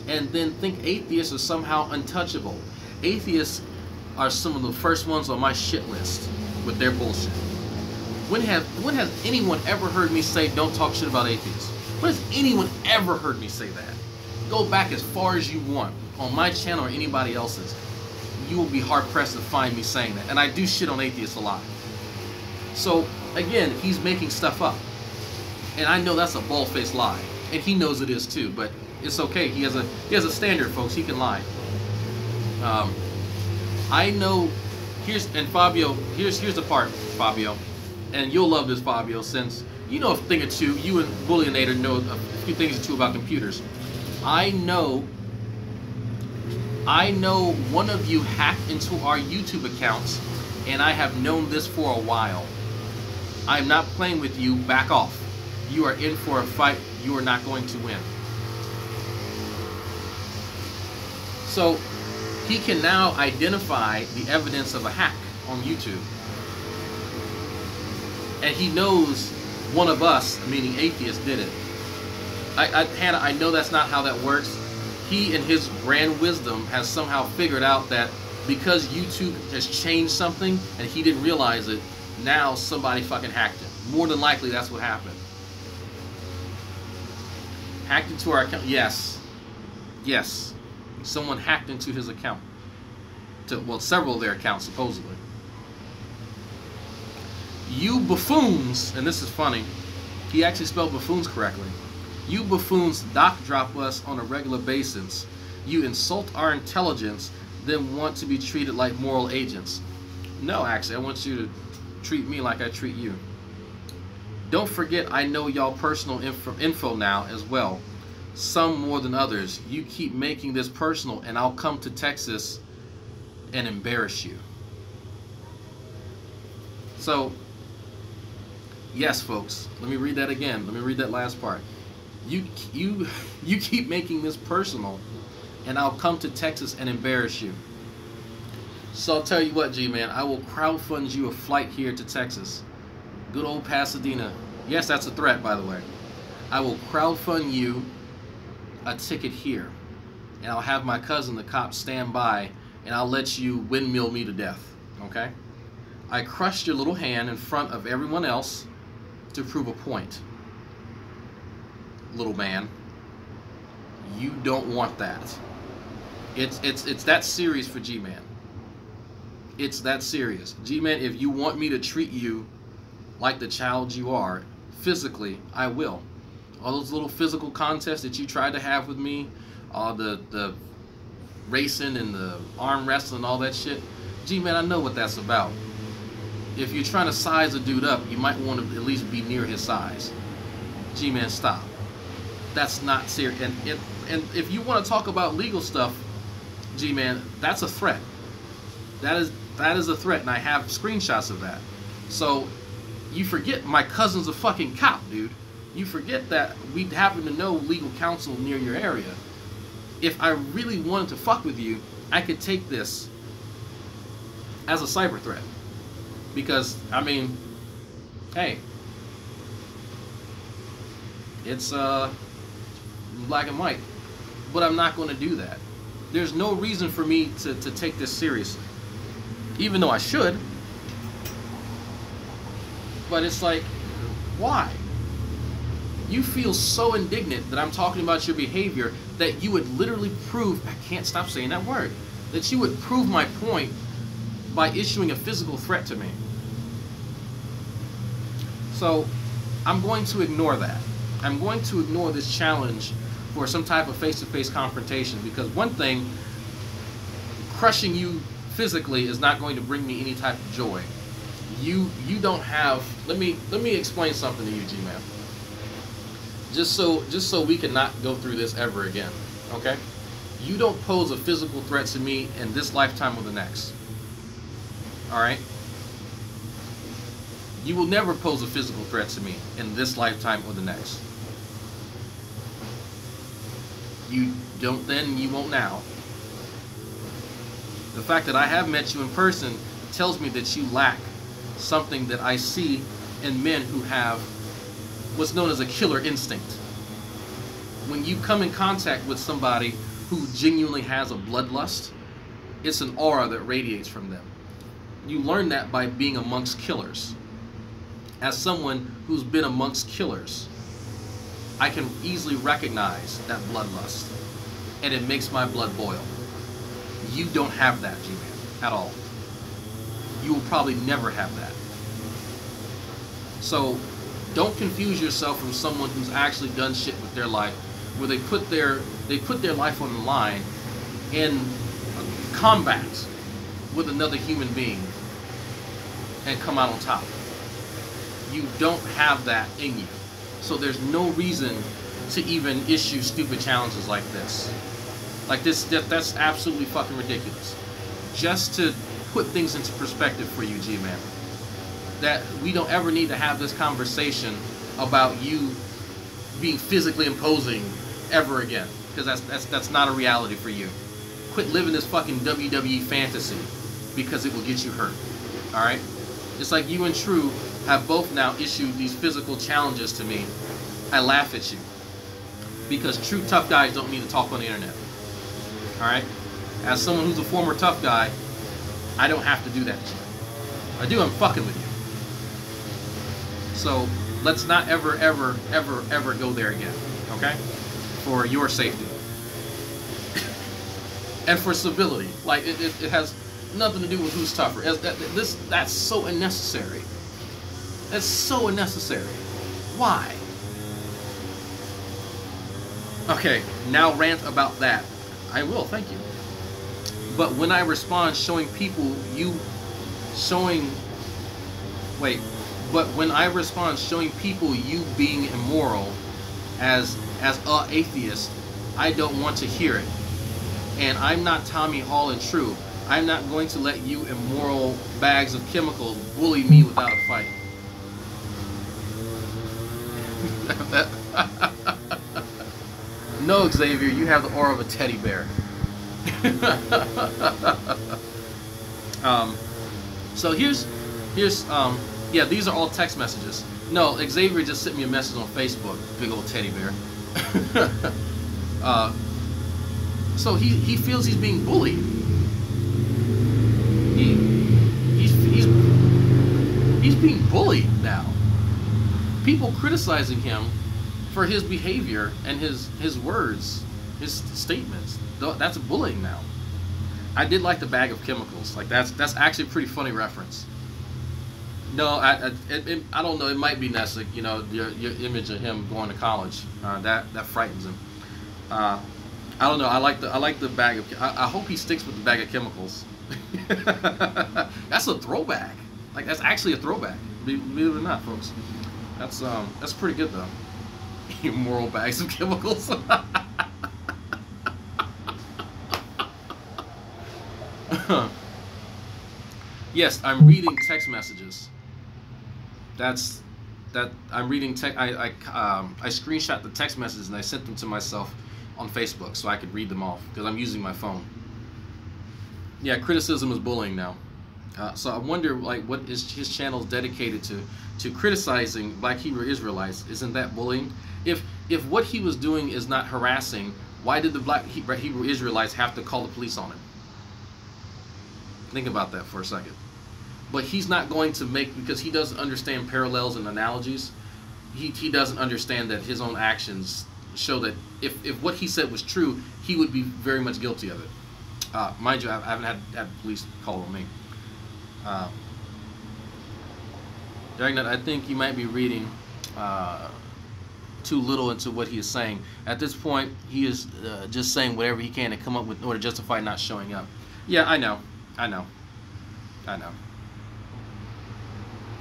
and then think atheists are somehow untouchable. Atheists are some of the first ones on my shit list with their bullshit. When has anyone ever heard me say don't talk shit about atheists? When has anyone ever heard me say that? Go back as far as you want on my channel or anybody else's. You will be hard pressed to find me saying that. And I do shit on atheists a lot. So again, he's making stuff up. And I know that's a bald-faced lie. And he knows it is too, but it's okay. He has a standard, folks. He can lie. I know. And Fabio, here's the part, Fabio, and you'll love this, Fabio, since you know a thing or two. You and Bullionator know a few things or two about computers. I know one of you hacked into our YouTube accounts, and I have known this for a while. I'm not playing with you. Back off. You are in for a fight you are not going to win. So he can now identify the evidence of a hack on YouTube. And he knows one of us, meaning atheists, did it. Hannah, I know that's not how that works. He, in his grand wisdom, has somehow figured out that because YouTube has changed something and he didn't realize it, now somebody fucking hacked him. More than likely, that's what happened. Hacked into our account? Yes. Yes. Someone hacked into his account. Well, several of their accounts, supposedly. You buffoons, and this is funny, he actually spelled buffoons correctly. You buffoons doc drop us on a regular basis. You insult our intelligence, then want to be treated like moral agents. No, actually, I want you to treat me like I treat you. Don't forget, I know y'all personal info now as well. Some more than others. You keep making this personal, and I'll come to Texas and embarrass you. So, yes, folks. Let me read that again. Let me read that last part. You keep making this personal, and I'll come to Texas and embarrass you. So I'll tell you what, G-Man, I will crowdfund you a flight here to Texas. Good old Pasadena. Yes, that's a threat, by the way. I will crowdfund you a ticket here, and I'll have my cousin, the cop, stand by, and I'll let you windmill me to death, okay? I crushed your little hand in front of everyone else to prove a point. Little man, you don't want that. It's that serious for G-Man. It's that serious. G-Man, if you want me to treat you like the child you are, physically, I will. all those little physical contests that you tried to have with me, all the racing and the arm wrestling, all that shit. G-Man, I know what that's about. If you're trying to size a dude up, you might want to at least be near his size. G-Man, stop. That's not serious. And if you want to talk about legal stuff, G-Man, that's a threat. That is a threat, and I have screenshots of that. So you forget my cousin's a fucking cop, dude. You forget that we happen to know legal counsel near your area. If I really wanted to fuck with you, I could take this as a cyber threat. Because, I mean, hey, it's black and white. But I'm not going to do that. There's no reason for me to take this seriously. Even though I should. But it's like, why? You feel so indignant that I'm talking about your behavior that you would literally prove, I can't stop saying that word, that you would prove my point by issuing a physical threat to me. So I'm going to ignore that. I'm going to ignore this challenge for some type of face-to-face confrontation, because one thing, crushing you physically is not going to bring me any type of joy. You don't have, let me explain something to you, G-Man. Just so we can not go through this ever again, okay? You don't pose a physical threat to me in this lifetime or the next. All right? You will never pose a physical threat to me in this lifetime or the next. You don't then, you won't now. The fact that I have met you in person tells me that you lack something that I see in men who have what's known as a killer instinct. When you come in contact with somebody who genuinely has a bloodlust, it's an aura that radiates from them. You learn that by being amongst killers. As someone who's been amongst killers, I can easily recognize that bloodlust, and it makes my blood boil. You don't have that, G-Man, at all. You will probably never have that. So don't confuse yourself from someone who's actually done shit with their life, where they put their life on the line in combat with another human being and come out on top. You don't have that in you. So there's no reason to even issue stupid challenges like this. Like this, that's absolutely fucking ridiculous. Just to put things into perspective for you, G-Man, that we don't ever need to have this conversation about you being physically imposing ever again, because that's not a reality for you. Quit living this fucking WWE fantasy, because it will get you hurt. All right? It's like you and True have both now issued these physical challenges to me. I laugh at you, because true tough guys don't need to talk on the internet. All right? As someone who's a former tough guy, I don't have to do that shit. I do, I'm fucking with you. So let's not ever go there again, okay? For your safety. And for civility. Like, it has nothing to do with who's tougher. That's so unnecessary. That's so unnecessary. Why? Okay, now rant about that. I will, thank you. But when I respond showing people you showing... Wait. But when I respond showing people you being immoral as a atheist, I don't want to hear it. And I'm not Tommy Hall and True. I'm not going to let you immoral bags of chemicals bully me without a fight. No, Xavier, you have the aura of a teddy bear. So here's yeah, these are all text messages. No, Xavier just sent me a message on Facebook. Big old teddy bear. So he feels he's being bullied. He's being bullied now. People criticizing him for his behavior and his words, his statements. That's bullying now. I did like the bag of chemicals. Like that's actually a pretty funny reference. No, I don't know. It might be Nessic. You know, your image of him going to college, that frightens him. Uh, I don't know. I like the bag of. I hope he sticks with the bag of chemicals. That's a throwback. Like that's actually a throwback. Believe it or not, folks. That's pretty good though. Immoral bags of chemicals. Yes, I'm reading text messages. That's that I'm reading text. I screenshot the text messages and I sent them to myself on Facebook so I could read them off because I'm using my phone. Yeah, criticism is bullying now. So I wonder, like, what is his channel dedicated to criticizing Black Hebrew Israelites? Isn't that bullying? If what he was doing is not harassing, why did the Black Hebrew Israelites have to call the police on him? Think about that for a second. But he's not going to make, because he doesn't understand parallels and analogies. He doesn't understand that his own actions show that if what he said was true, he would be very much guilty of it. Mind you, I haven't had police call on me. Dragnet, I think you might be reading too little into what he is saying. At this point, he is just saying whatever he can to come up with in order to justify not showing up. Yeah, I know.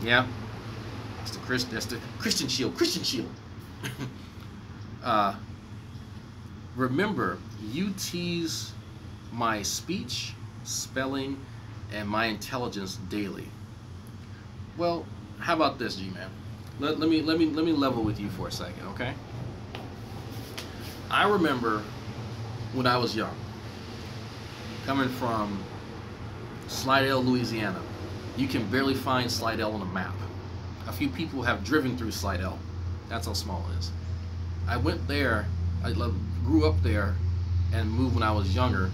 Yeah, that's the Christian shield. Christian shield. Remember, you tease my speech, spelling, and my intelligence daily. Well, how about this, G-Man? Let me level with you for a second, okay? I remember when I was young, coming from Slidell, Louisiana. You can barely find Slidell on a map. A few people have driven through Slidell. That's how small it is. I went there, I grew up there, and moved when I was younger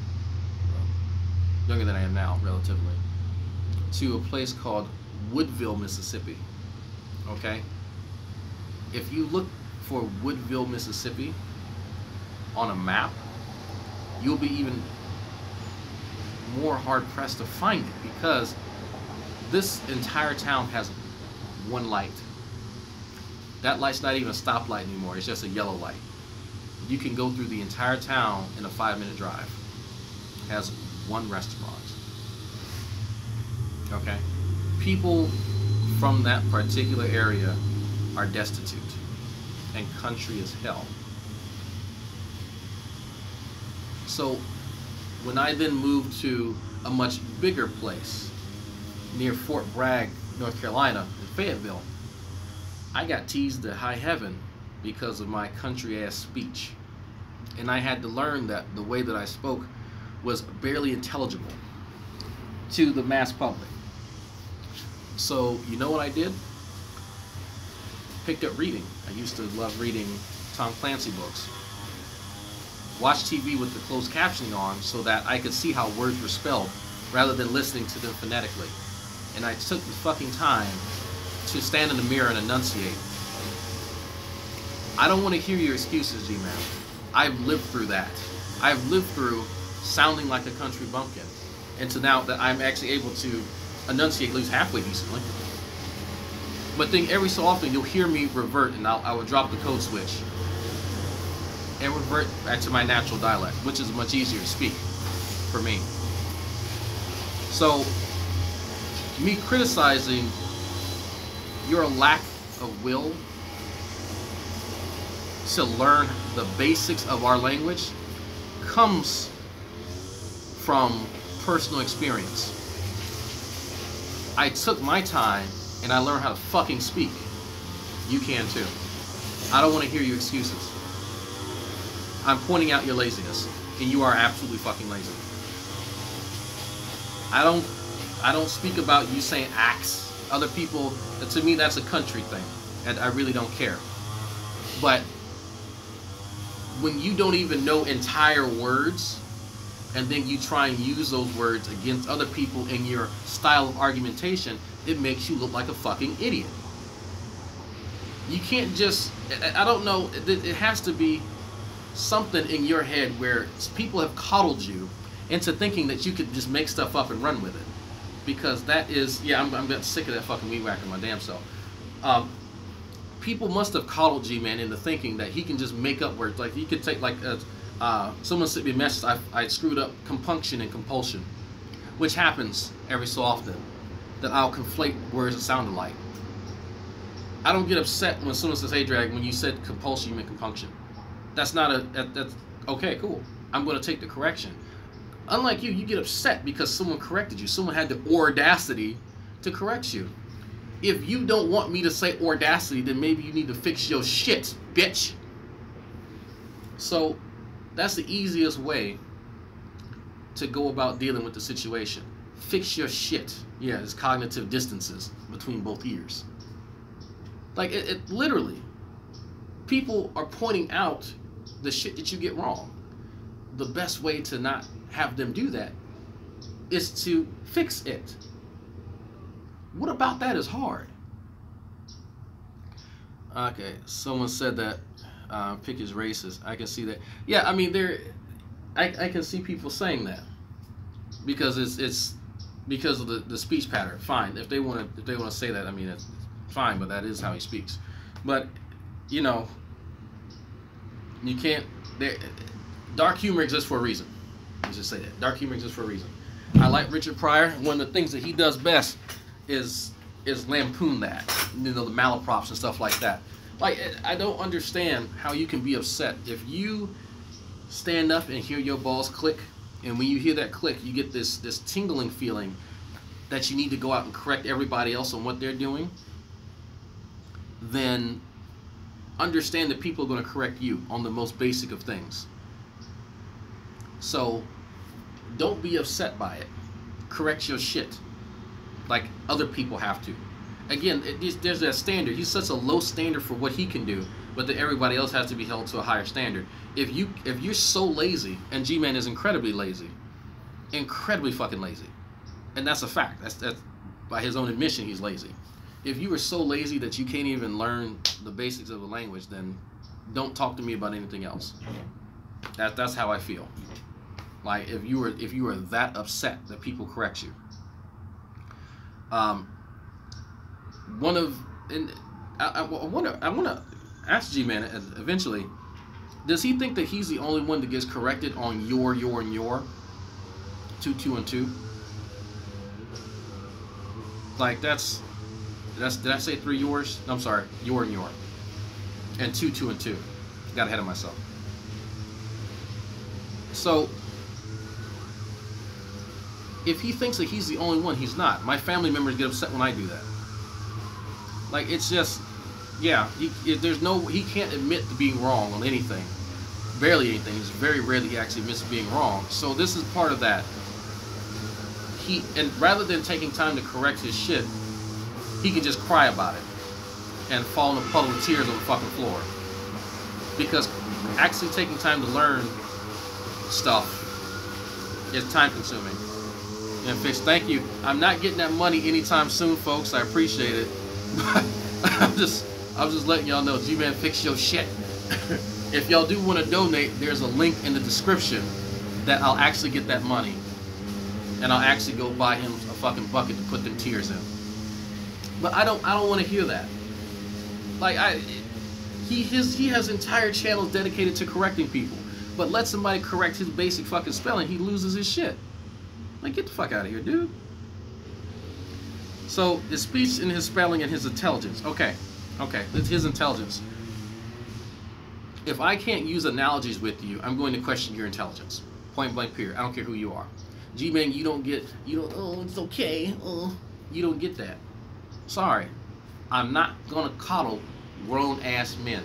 than I am now, relatively, to a place called Woodville, Mississippi. Okay? If you look for Woodville, Mississippi on a map, you'll be even more hard-pressed to find it because this entire town has one light. That light's not even a stoplight anymore. It's just a yellow light. You can go through the entire town in a 5-minute drive. It has one restaurant. Okay? People from that particular area are destitute and country is hell. So when I then moved to a much bigger place near Fort Bragg, North Carolina, in Fayetteville, I got teased to high heaven because of my country-ass speech. And I had to learn that the way that I spoke was barely intelligible to the mass public. So, you know what I did? Picked up reading. I used to love reading Tom Clancy books. Watched TV with the closed captioning on so that I could see how words were spelled rather than listening to them phonetically. And I took the fucking time to stand in the mirror and enunciate. I don't want to hear your excuses, G-Man. I've lived through that. I've lived through sounding like a country bumpkin. And to now that I'm actually able to enunciate at least halfway decently. But then every so often you'll hear me revert and I will drop the code switch and revert back to my natural dialect, which is much easier to speak for me. So, me criticizing your lack of will to learn the basics of our language comes from personal experience. I took my time and I learned how to fucking speak. You can too. I don't want to hear your excuses. I'm pointing out your laziness, and you are absolutely fucking lazy. I don't speak about you saying axe. Other people, to me, that's a country thing, and I really don't care. But when you don't even know entire words, and then you try and use those words against other people in your style of argumentation, it makes you look like a fucking idiot. You can't just, I don't know, it has to be something in your head where people have coddled you into thinking that you could just make stuff up and run with it. because that is, yeah, I'm sick of that fucking weed whacker my damn self. People must have coddled G-Man into thinking that he can just make up words. Like he could take like someone sent me a message. I screwed up compunction and compulsion, which happens every so often. That I'll conflate words that sound alike. I don't get upset when someone says, "Hey, Drag, when you said compulsion, you meant compunction." That's not that's okay. Cool. I'm going to take the correction. Unlike you get upset because someone corrected you. Someone had the audacity to correct you. If you don't want me to say audacity, then maybe you need to fix your shit, bitch. So that's the easiest way to go about dealing with the situation. Fix your shit. Yeah, there's cognitive distances between both ears. Like, it literally, people are pointing out the shit that you get wrong. The best way to not have them do that is to fix it. What about that is hard? Okay, someone said that Pick is racist. I can see that. Yeah, I mean, I can see people saying that because it's because of the speech pattern. Fine, if they want to say that, I mean, it's fine, but that is how he speaks. But you know, you can't. Dark humor exists for a reason. Let's just say that dark humor exists for a reason. I like Richard Pryor. One of the things that he does best is lampoon that, you know, the malaprops and stuff like that. Like, I don't understand how you can be upset if you stand up and hear your balls click, and when you hear that click, you get this tingling feeling that you need to go out and correct everybody else on what they're doing. Then understand that people are going to correct you on the most basic of things. So don't be upset by it. Correct your shit like other people have to. Again, there's that standard. He sets a low standard for what he can do, but that everybody else has to be held to a higher standard. If you're so lazy, and G-Man is incredibly lazy, incredibly fucking lazy, and that's a fact. That's by his own admission, he's lazy. If you are so lazy that you can't even learn the basics of a language, then don't talk to me about anything else. That's how I feel. Like, if you are that upset that people correct you. I want to ask G-Man eventually, does he think that he's the only one that gets corrected on your, and your? 2, 2, and 2? Like, did I say 3 yours? No, I'm sorry, your and your. And 2, 2, and 2. Got ahead of myself. So, if he thinks that he's the only one, he's not. My family members get upset when I do that. Like, it's just, yeah, he can't admit to being wrong on anything. Barely anything. It's very rarely he actually admits to being wrong. So this is part of that. And rather than taking time to correct his shit, he can just cry about it and fall in a puddle of tears on the fucking floor. Because actually taking time to learn stuff is time consuming. And Fitz, thank you. I'm not getting that money anytime soon, folks. I appreciate it. I'm just letting y'all know, G-Man, fix your shit. If y'all do want to donate, there's a link in the description that I'll actually get that money, and I'll actually go buy him a fucking bucket to put them tears in. But I don't want to hear that. Like, he has entire channels dedicated to correcting people, but let somebody correct his basic fucking spelling, he loses his shit. Like, get the fuck out of here, dude. So, his speech and his spelling and his intelligence. Okay, it's his intelligence. If I can't use analogies with you, I'm going to question your intelligence. Point blank period. I don't care who you are. G-Man, oh, it's okay. You don't get that. Sorry. I'm not going to coddle grown-ass men.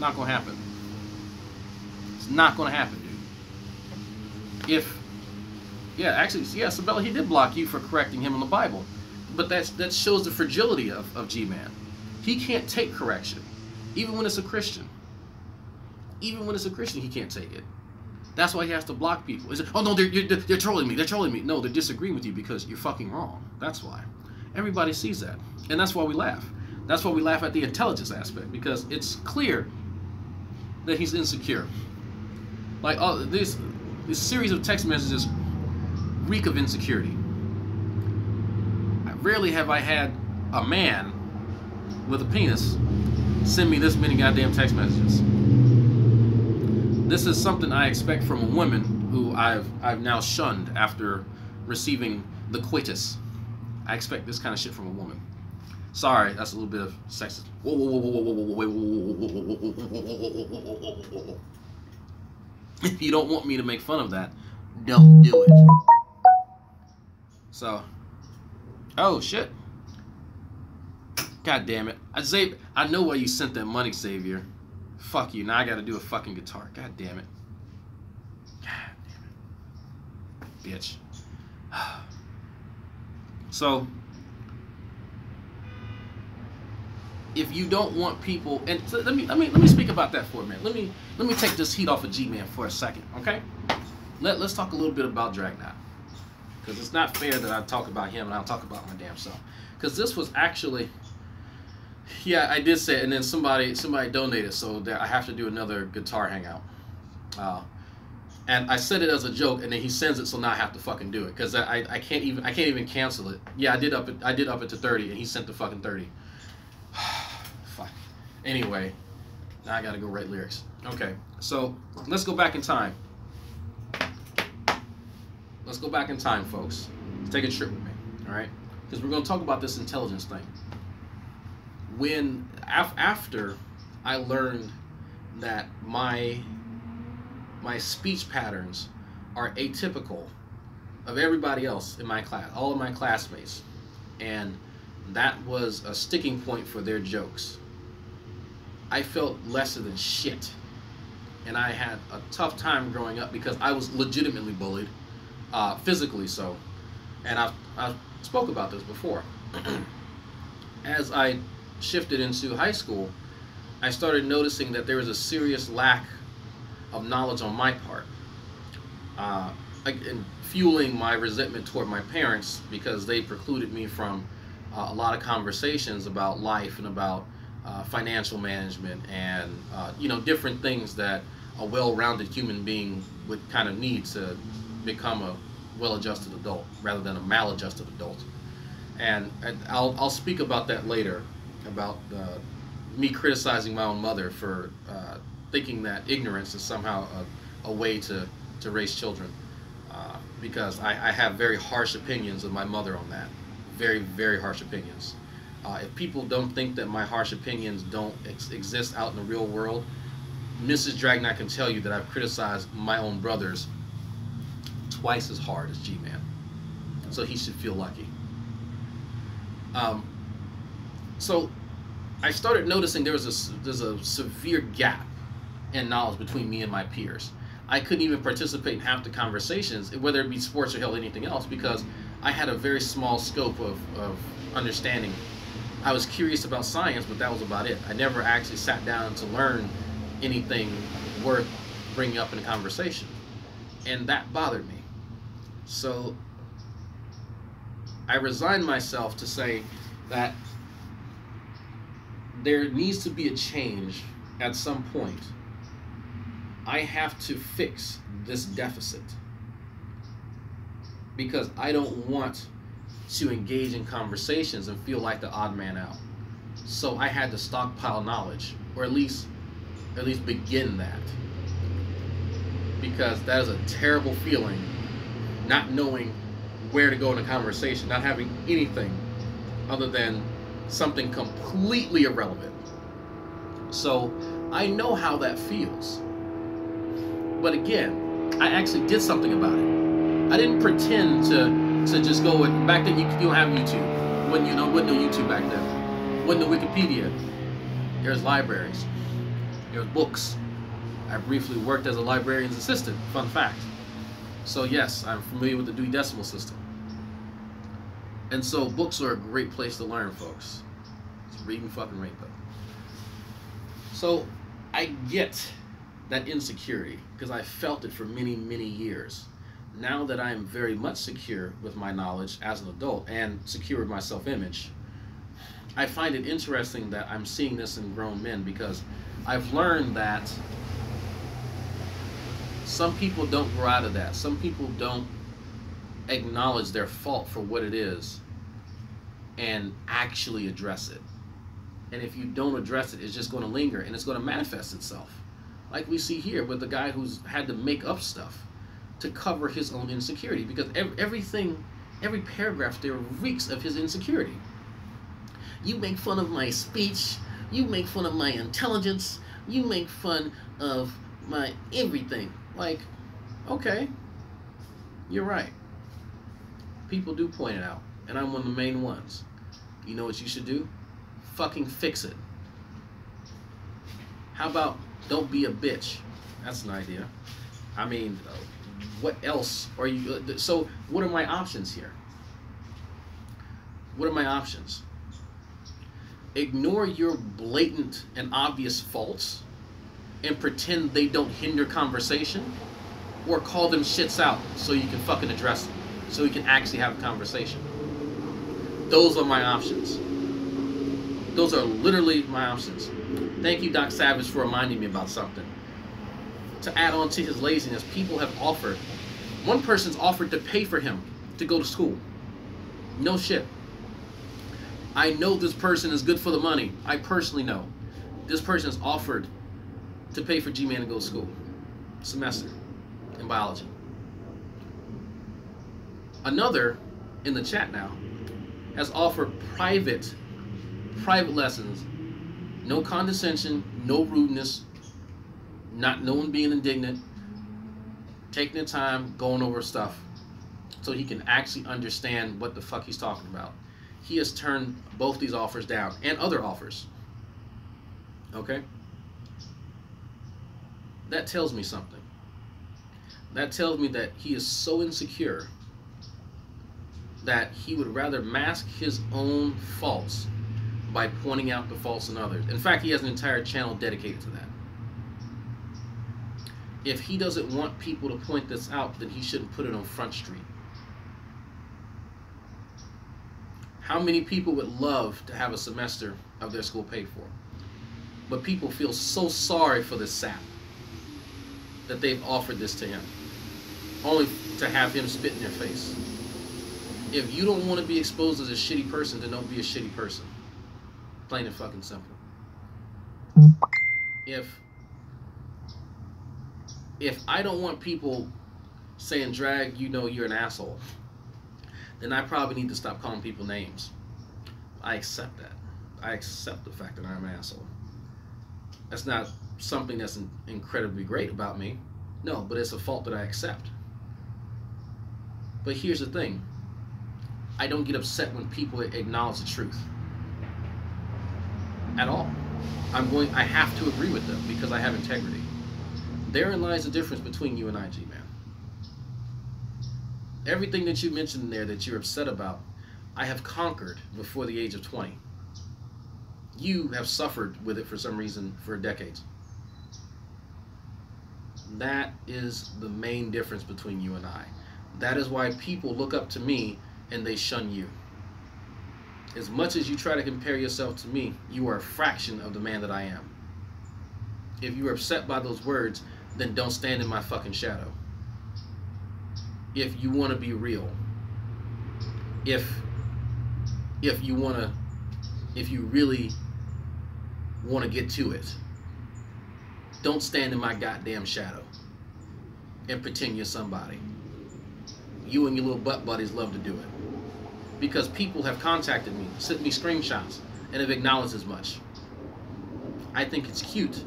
Not going to happen. It's not going to happen, dude. Sabella, he did block you for correcting him in the Bible. But that shows the fragility of G-Man. He can't take correction. Even when it's a Christian. Even when it's a Christian, he can't take it. That's why he has to block people. Oh no, they're trolling me. They're trolling me. No, they're disagreeing with you because you're fucking wrong. That's why. Everybody sees that. And that's why we laugh. That's why we laugh at the intelligence aspect, because it's clear that he's insecure. Like, this series of text messages reek of insecurity. rarely have I had a man with a penis send me this many goddamn text messages. This is something I expect from a woman who I've now shunned after receiving the coitus. I expect this kind of shit from a woman. Sorry, that's a little bit of sexist. Whoa, whoa, whoa, whoa, whoa, whoa, whoa. If you don't want me to make fun of that, don't do it. So, oh shit. God damn it. I know why you sent that money, Xavier. Fuck you. Now I gotta do a fucking guitar. God damn it. God damn it. Bitch. So, if you don't want people, and so let me speak about that for a minute. Let me take this heat off of G-Man for a second, okay? Let's talk a little bit about Dragnot, because it's not fair that I talk about him and I don't talk about my damn self. Because this was actually, yeah, I did say it, and then somebody donated, so that I have to do another guitar hangout. And I said it as a joke, and then he sends it, so now I have to fucking do it, because I can't even cancel it. Yeah, I did up it to 30, and he sent the fucking 30. Fuck. Anyway, now I gotta go write lyrics. Okay, so let's go back in time. Let's go back in time, folks. Let's take a trip with me, all right? Because we're gonna talk about this intelligence thing. After I learned that my speech patterns are atypical of everybody else in my class, all of my classmates, and that was a sticking point for their jokes, I felt lesser than shit. And I had a tough time growing up because I was legitimately bullied, physically so. And I've spoke about this before. As I shifted into high school, I started noticing that there was a serious lack of knowledge on my part, and fueling my resentment toward my parents, because they precluded me from a lot of conversations about life and about financial management and different things that a well-rounded human being would kind of need to become a well-adjusted adult rather than a maladjusted adult. And I'll speak about that later, about me criticizing my own mother for thinking that ignorance is somehow a way to raise children, because I have very harsh opinions of my mother on that. Very, very harsh opinions. If people don't think that my harsh opinions don't exist out in the real world, Mrs. Dragnot can tell you that I've criticized my own brothers twice as hard as G-Man. So he should feel lucky. So I started noticing there's a severe gap in knowledge between me and my peers. I couldn't even participate in half the conversations, whether it be sports or hell anything else, because I had a very small scope of understanding. I was curious about science, but that was about it. I never actually sat down to learn anything worth bringing up in a conversation. And that bothered me. So I resigned myself to say that there needs to be a change at some point. I have to fix this deficit, because I don't want to engage in conversations and feel like the odd man out. So I had to stockpile knowledge, or at least begin that, because that is a terrible feeling, not knowing where to go in a conversation, not having anything other than something completely irrelevant. So I know how that feels. But again, I actually did something about it. I didn't pretend to just go with, back then you don't have YouTube. Wasn't no YouTube back then. Wasn't no Wikipedia. There's libraries. There's books. I briefly worked as a librarian's assistant. Fun fact. So yes, I'm familiar with the Dewey Decimal System. And so books are a great place to learn, folks. It's read and fucking rate them. So I get that insecurity, because I felt it for many, many years. Now that I am very much secure with my knowledge as an adult and secure with my self-image, I find it interesting that I'm seeing this in grown men, because I've learned that some people don't grow out of that. Some people don't acknowledge their fault for what it is. and actually address it. And if you don't address it, it's just going to linger and it's going to manifest itself. Like we see here with the guy who's had to make up stuff to cover his own insecurity, because everything, every paragraph there reeks of his insecurity. You make fun of my speech, you make fun of my intelligence, you make fun of my everything. Like, okay, you're right. People do point it out, and I'm one of the main ones. You know what you should do? Fucking fix it. How about don't be a bitch? That's an idea. I mean, what else are you... So, what are my options here? What are my options? Ignore your blatant and obvious faults and pretend they don't hinder conversation, or call them shits out so you can fucking address them, so you can actually have a conversation. Those are my options. Those are literally my options. Thank you, Doc Savage, for reminding me about something. To add on to his laziness, people have offered, one person's offered to pay for him to go to school. No shit. I know this person is good for the money. I personally know. This person has offered to pay for G-Man to go to school. Semester in biology. Another in the chat now has offered private lessons. No condescension, no rudeness, no one being indignant, taking the time, going over stuff so he can actually understand what the fuck he's talking about. He has turned both these offers down and other offers. Okay? That tells me something. That tells me that he is so insecure that he would rather mask his own faults by pointing out the faults in others. In fact, he has an entire channel dedicated to that. If he doesn't want people to point this out, then he shouldn't put it on Front Street. How many people would love to have a semester of their school paid for? But people feel so sorry for this sap that they've offered this to him, only to have him spit in their face. If you don't want to be exposed as a shitty person, then don't be a shitty person. Plain and fucking simple. If I don't want people saying, Drag, you know you're an asshole, then I probably need to stop calling people names. I accept that. I accept the fact that I'm an asshole. That's not something that's incredibly great about me. No, but it's a fault that I accept. But here's the thing. I don't get upset when people acknowledge the truth. At all. I have to agree with them because I have integrity. Therein lies the difference between you and I, G-Man. Everything that you mentioned in there that you're upset about, I have conquered before the age of 20. You have suffered with it for some reason for decades. That is the main difference between you and I. That is why people look up to me and they shun you. As much as you try to compare yourself to me, you are a fraction of the man that I am. If you are upset by those words, then don't stand in my fucking shadow. If you want to be real, if you really want to get to it, don't stand in my goddamn shadow and pretend you're somebody. You and your little butt buddies love to do it. Because people have contacted me, sent me screenshots, and have acknowledged as much. I think it's cute.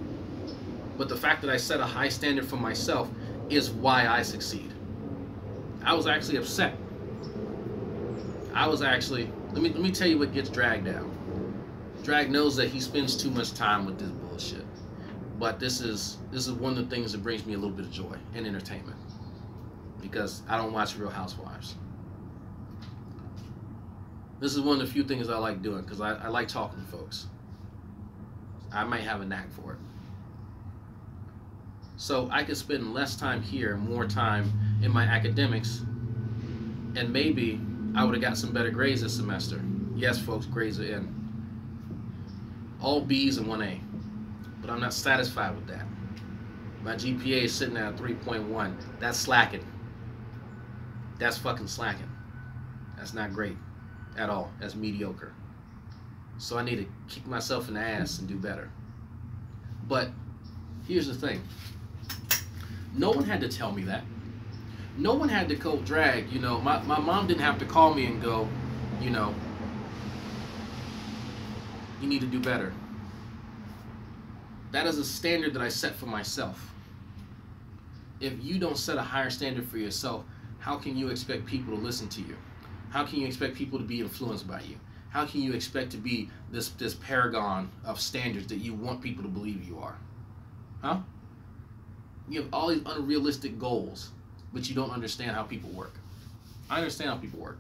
But the fact that I set a high standard for myself is why I succeed. I was actually upset. Let me tell you what gets Drag down. Drag knows that he spends too much time with this bullshit. But this is one of the things that brings me a little bit of joy and entertainment. Because I don't watch Real Housewives. This is one of the few things I like doing because I like talking to folks. I might have a knack for it. So I could spend less time here, more time in my academics, and maybe I would have got some better grades this semester. Yes, folks, grades are in. All B's and 1A. But I'm not satisfied with that. My GPA is sitting at a 3.1. That's slacking. That's fucking slacking. That's not great. at all as mediocre. So I need to kick myself in the ass and do better. But here's the thing. No one had to tell me that. No one had to coat drag. You know, my mom didn't have to call me and go, you know, you need to do better. That is a standard that I set for myself. If you don't set a higher standard for yourself, how can you expect people to listen to you? How can you expect people to be influenced by you? How can you expect to be this paragon of standards that you want people to believe you are? Huh? You have all these unrealistic goals, but you don't understand how people work. I understand how people work.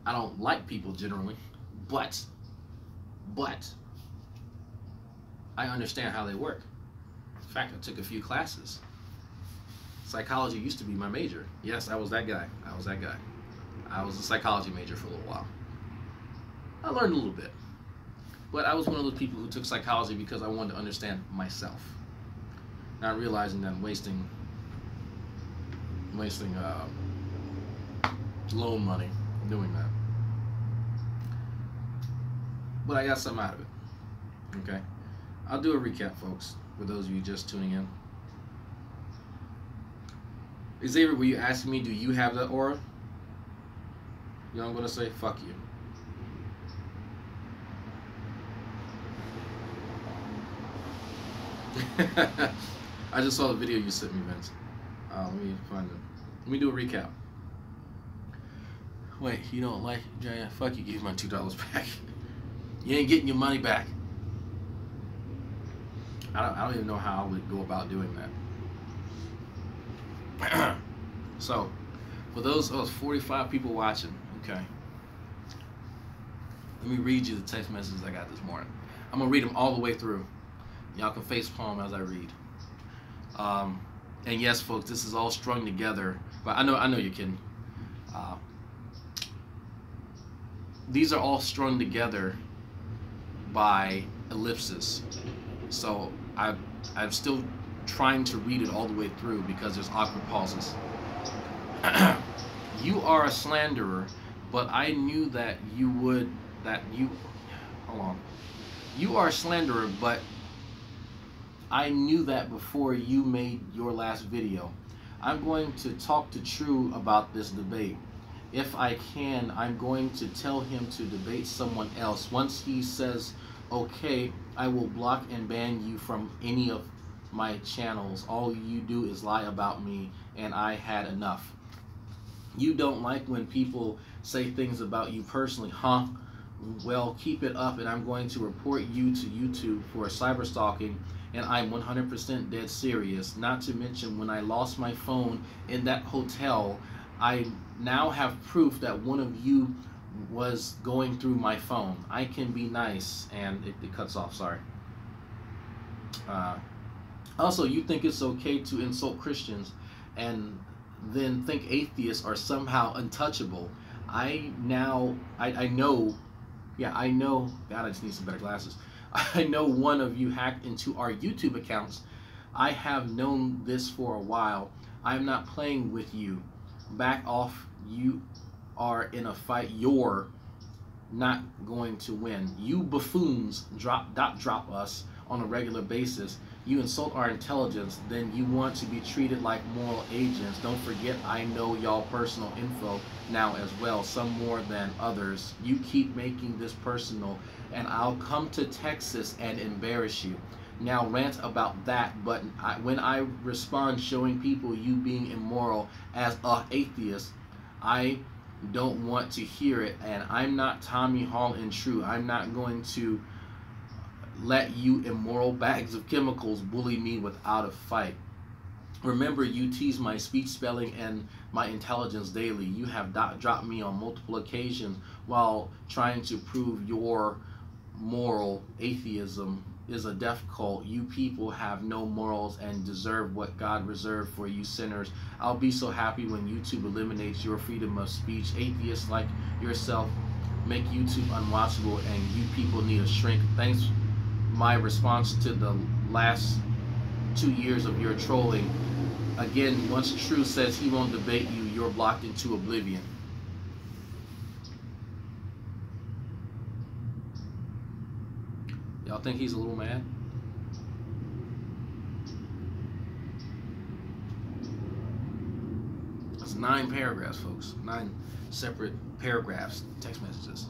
I don't like people generally, but I understand how they work. In fact, I took a few classes. Psychology used to be my major. Yes, I was that guy. I was a psychology major for a little while. I learned a little bit. But I was one of those people who took psychology because I wanted to understand myself. Not realizing that I'm wasting loan money doing that. But I got something out of it. Okay? I'll do a recap, folks, for those of you just tuning in. Xavier, were you asking me, do you have that aura? You know what I'm going to say? Fuck you. I just saw the video you sent me, Vince. Let me find it. Let me do a recap. Wait, you don't like Jay? Fuck you, give my $2 back. You ain't getting your money back. I don't even know how I would go about doing that. So, for those 45 people watching, okay. Let me read you the text messages I got this morning. I'm gonna read them all the way through. Y'all can face palm as I read. And yes, folks, this is all strung together. But I know you're kidding. These are all strung together by ellipses. So I'm still trying to read it all the way through because there's awkward pauses. You are a slanderer, but I knew that you would. Hold on. You are a slanderer, but I knew that before you made your last video. I'm going to talk to True about this debate. If I can, I'm going to tell him to debate someone else. Once he says, okay, I will block and ban you from any of my channels. All you do is lie about me, and I had enough. You don't like when people say things about you personally, huh? Well, keep it up, and I'm going to report you to YouTube for cyber stalking, and I'm 100% dead serious. Not to mention, when I lost my phone in that hotel, I now have proof that one of you was going through my phone. I can be nice, and it cuts off, sorry. Also, you think it's okay to insult Christians and then think atheists are somehow untouchable. I know, God, I just need some better glasses. I know one of you hacked into our YouTube accounts. I have known this for a while. I'm not playing with you. Back off. You are in a fight. You're not going to win. You buffoons drop us on a regular basis. You insult our intelligence, then you want to be treated like moral agents. Don't forget, I know y'all personal info now as well, some more than others. You keep making this personal, and I'll come to Texas and embarrass you. Now rant about that, but when I respond showing people you being immoral as a atheist, I don't want to hear it, and I'm not Tommy Hall and True. I'm not going to let you immoral bags of chemicals bully me without a fight. Remember, you tease my speech spelling and my intelligence daily. You have dropped me on multiple occasions while trying to prove your moral atheism is a death cult. You people have no morals and deserve what God reserved for you sinners. I'll be so happy when YouTube eliminates your freedom of speech. Atheists like yourself make YouTube unwatchable, and you people need a shrink. Thanks. My response to the last 2 years of your trolling. Again, once True says he won't debate you, you're blocked into oblivion. Y'all think he's a little mad? That's 9 paragraphs, folks. 9 separate paragraphs, text messages.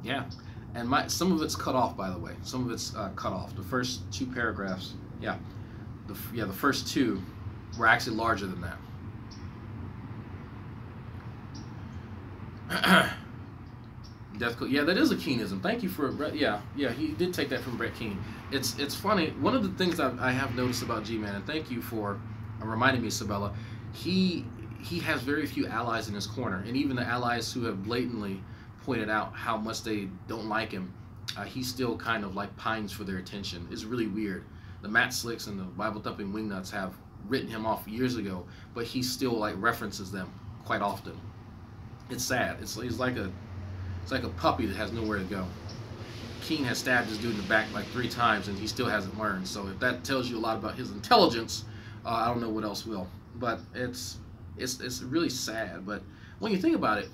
Yeah, and some of it's cut off, by the way. Some of it's cut off. The first 2 paragraphs, yeah, the first 2 were actually larger than that. Yeah, that is a Keenism. Thank you for yeah, he did take that from Brett Keane. It's funny. One of the things that I have noticed about G-Man, and thank you for reminding me, Sabella, he has very few allies in his corner, and even the allies who have blatantly pointed out how much they don't like him, he still kind of like pines for their attention. It's really weird. The Matt Slicks and the Bible thumping Wingnuts have written him off years ago, but he still like references them quite often. It's sad. It's like a puppy that has nowhere to go. Keane has stabbed this dude in the back like 3 times, and he still hasn't learned. So if that tells you a lot about his intelligence, I don't know what else will. But it's really sad. But when you think about it,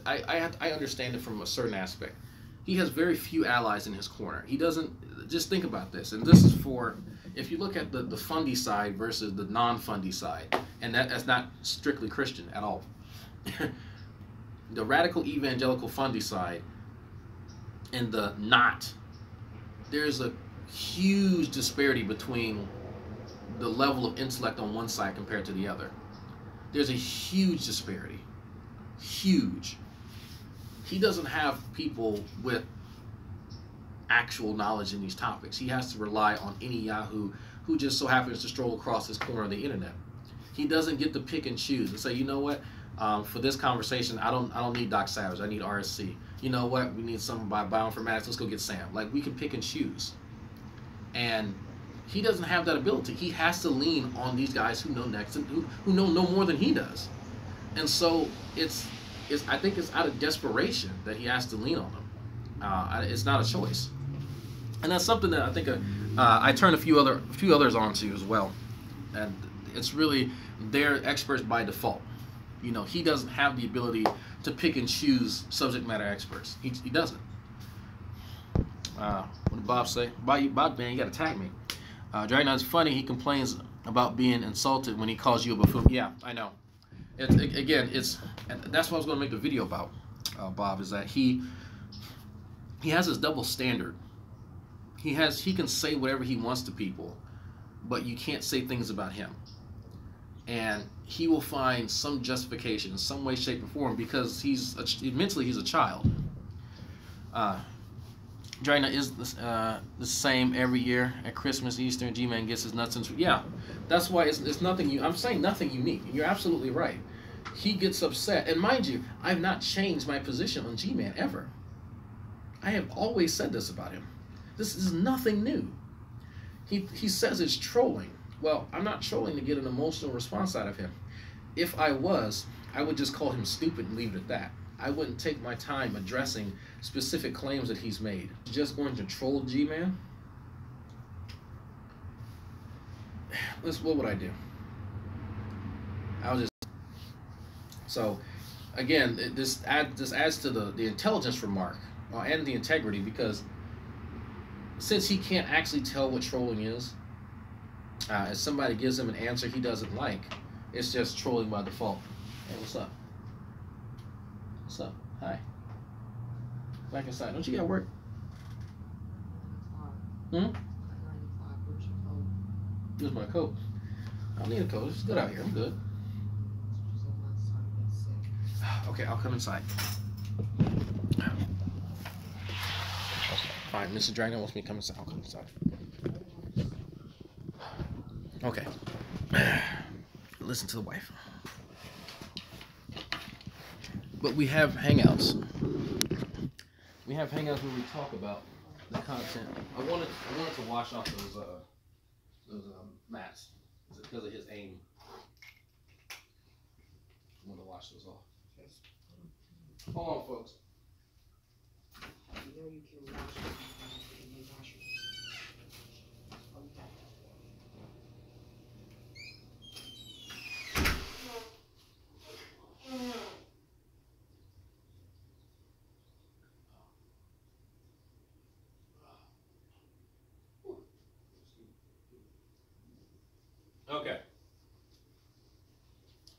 I understand it from a certain aspect. He has very few allies in his corner. He doesn't. Just think about this, and this is for if you look at the fundy side versus the non-fundy side, and that's not strictly Christian at all. The radical evangelical fundy side and the not, there's a huge disparity between the level of intellect on one side compared to the other. There's a huge disparity. Huge. He doesn't have people with actual knowledge in these topics. He has to rely on any Yahoo who just so happens to stroll across his corner of the internet. He doesn't get to pick and choose and say, you know what, for this conversation, I don't need Doc Savage. I need RSC. You know what? We need someone by bioinformatics. Let's go get Sam. Like, we can pick and choose. And he doesn't have that ability. He has to lean on these guys who know next and who know no more than he does. And so I think it's out of desperation that he has to lean on them. It's not a choice. And that's something that I think I turn a few others onto as well. And it's really they're experts by default. You know, he doesn't have the ability to pick and choose subject matter experts. He doesn't. What did Bob say? Bob, man, you gotta tag me. Dragon's funny. He complains about being insulted when he calls you a buffoon. Yeah, I know. And that's what I was going to make the video about, Bob, is that he has this double standard. He can say whatever he wants to people, but you can't say things about him. And he will find some justification in some way, shape, or form because mentally he's a child. Drina is the same every year at Christmas, Easter, and G-Man gets his nuts and yeah, that's why it's nothing. I'm saying nothing unique. You're absolutely right. He gets upset, and mind you, I've not changed my position on G-Man ever. I have always said this about him. This is nothing new. He says it's trolling. Well, I'm not trolling to get an emotional response out of him. If I was, I would just call him stupid and leave it at that. I wouldn't take my time addressing specific claims that he's made. Just going to troll G-Man? What would I do? So, again, this adds to the intelligence remark and the integrity, because since he can't actually tell what trolling is, if somebody gives him an answer he doesn't like, it's just trolling by default. Hey, what's up? What's up? Hi. Back inside. Don't you got work? Here's my coat. I don't need a coat. It's good out here. I'm good. Okay, I'll come inside. Fine, Mrs. Dragon wants me to come inside. I'll come inside. Okay. Listen to the wife. But we have hangouts. We have hangouts where we talk about the content. I wanted to wash off those mats because of his aim. I want to wash those off. Hold on, folks. You know you can wash it in the washer.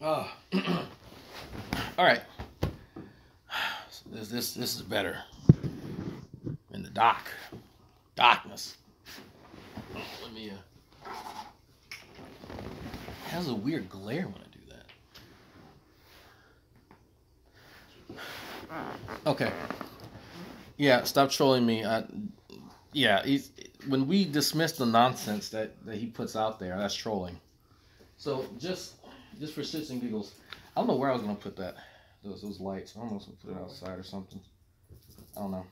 All right. This is better. In the darkness. Oh, let me. It has a weird glare when I do that. Okay. Yeah, stop trolling me. Yeah, when we dismiss the nonsense that he puts out there, that's trolling. So just for shits and giggles, I don't know where I was gonna put that. Those lights. I don't know if I'm gonna put it outside or something. I don't know.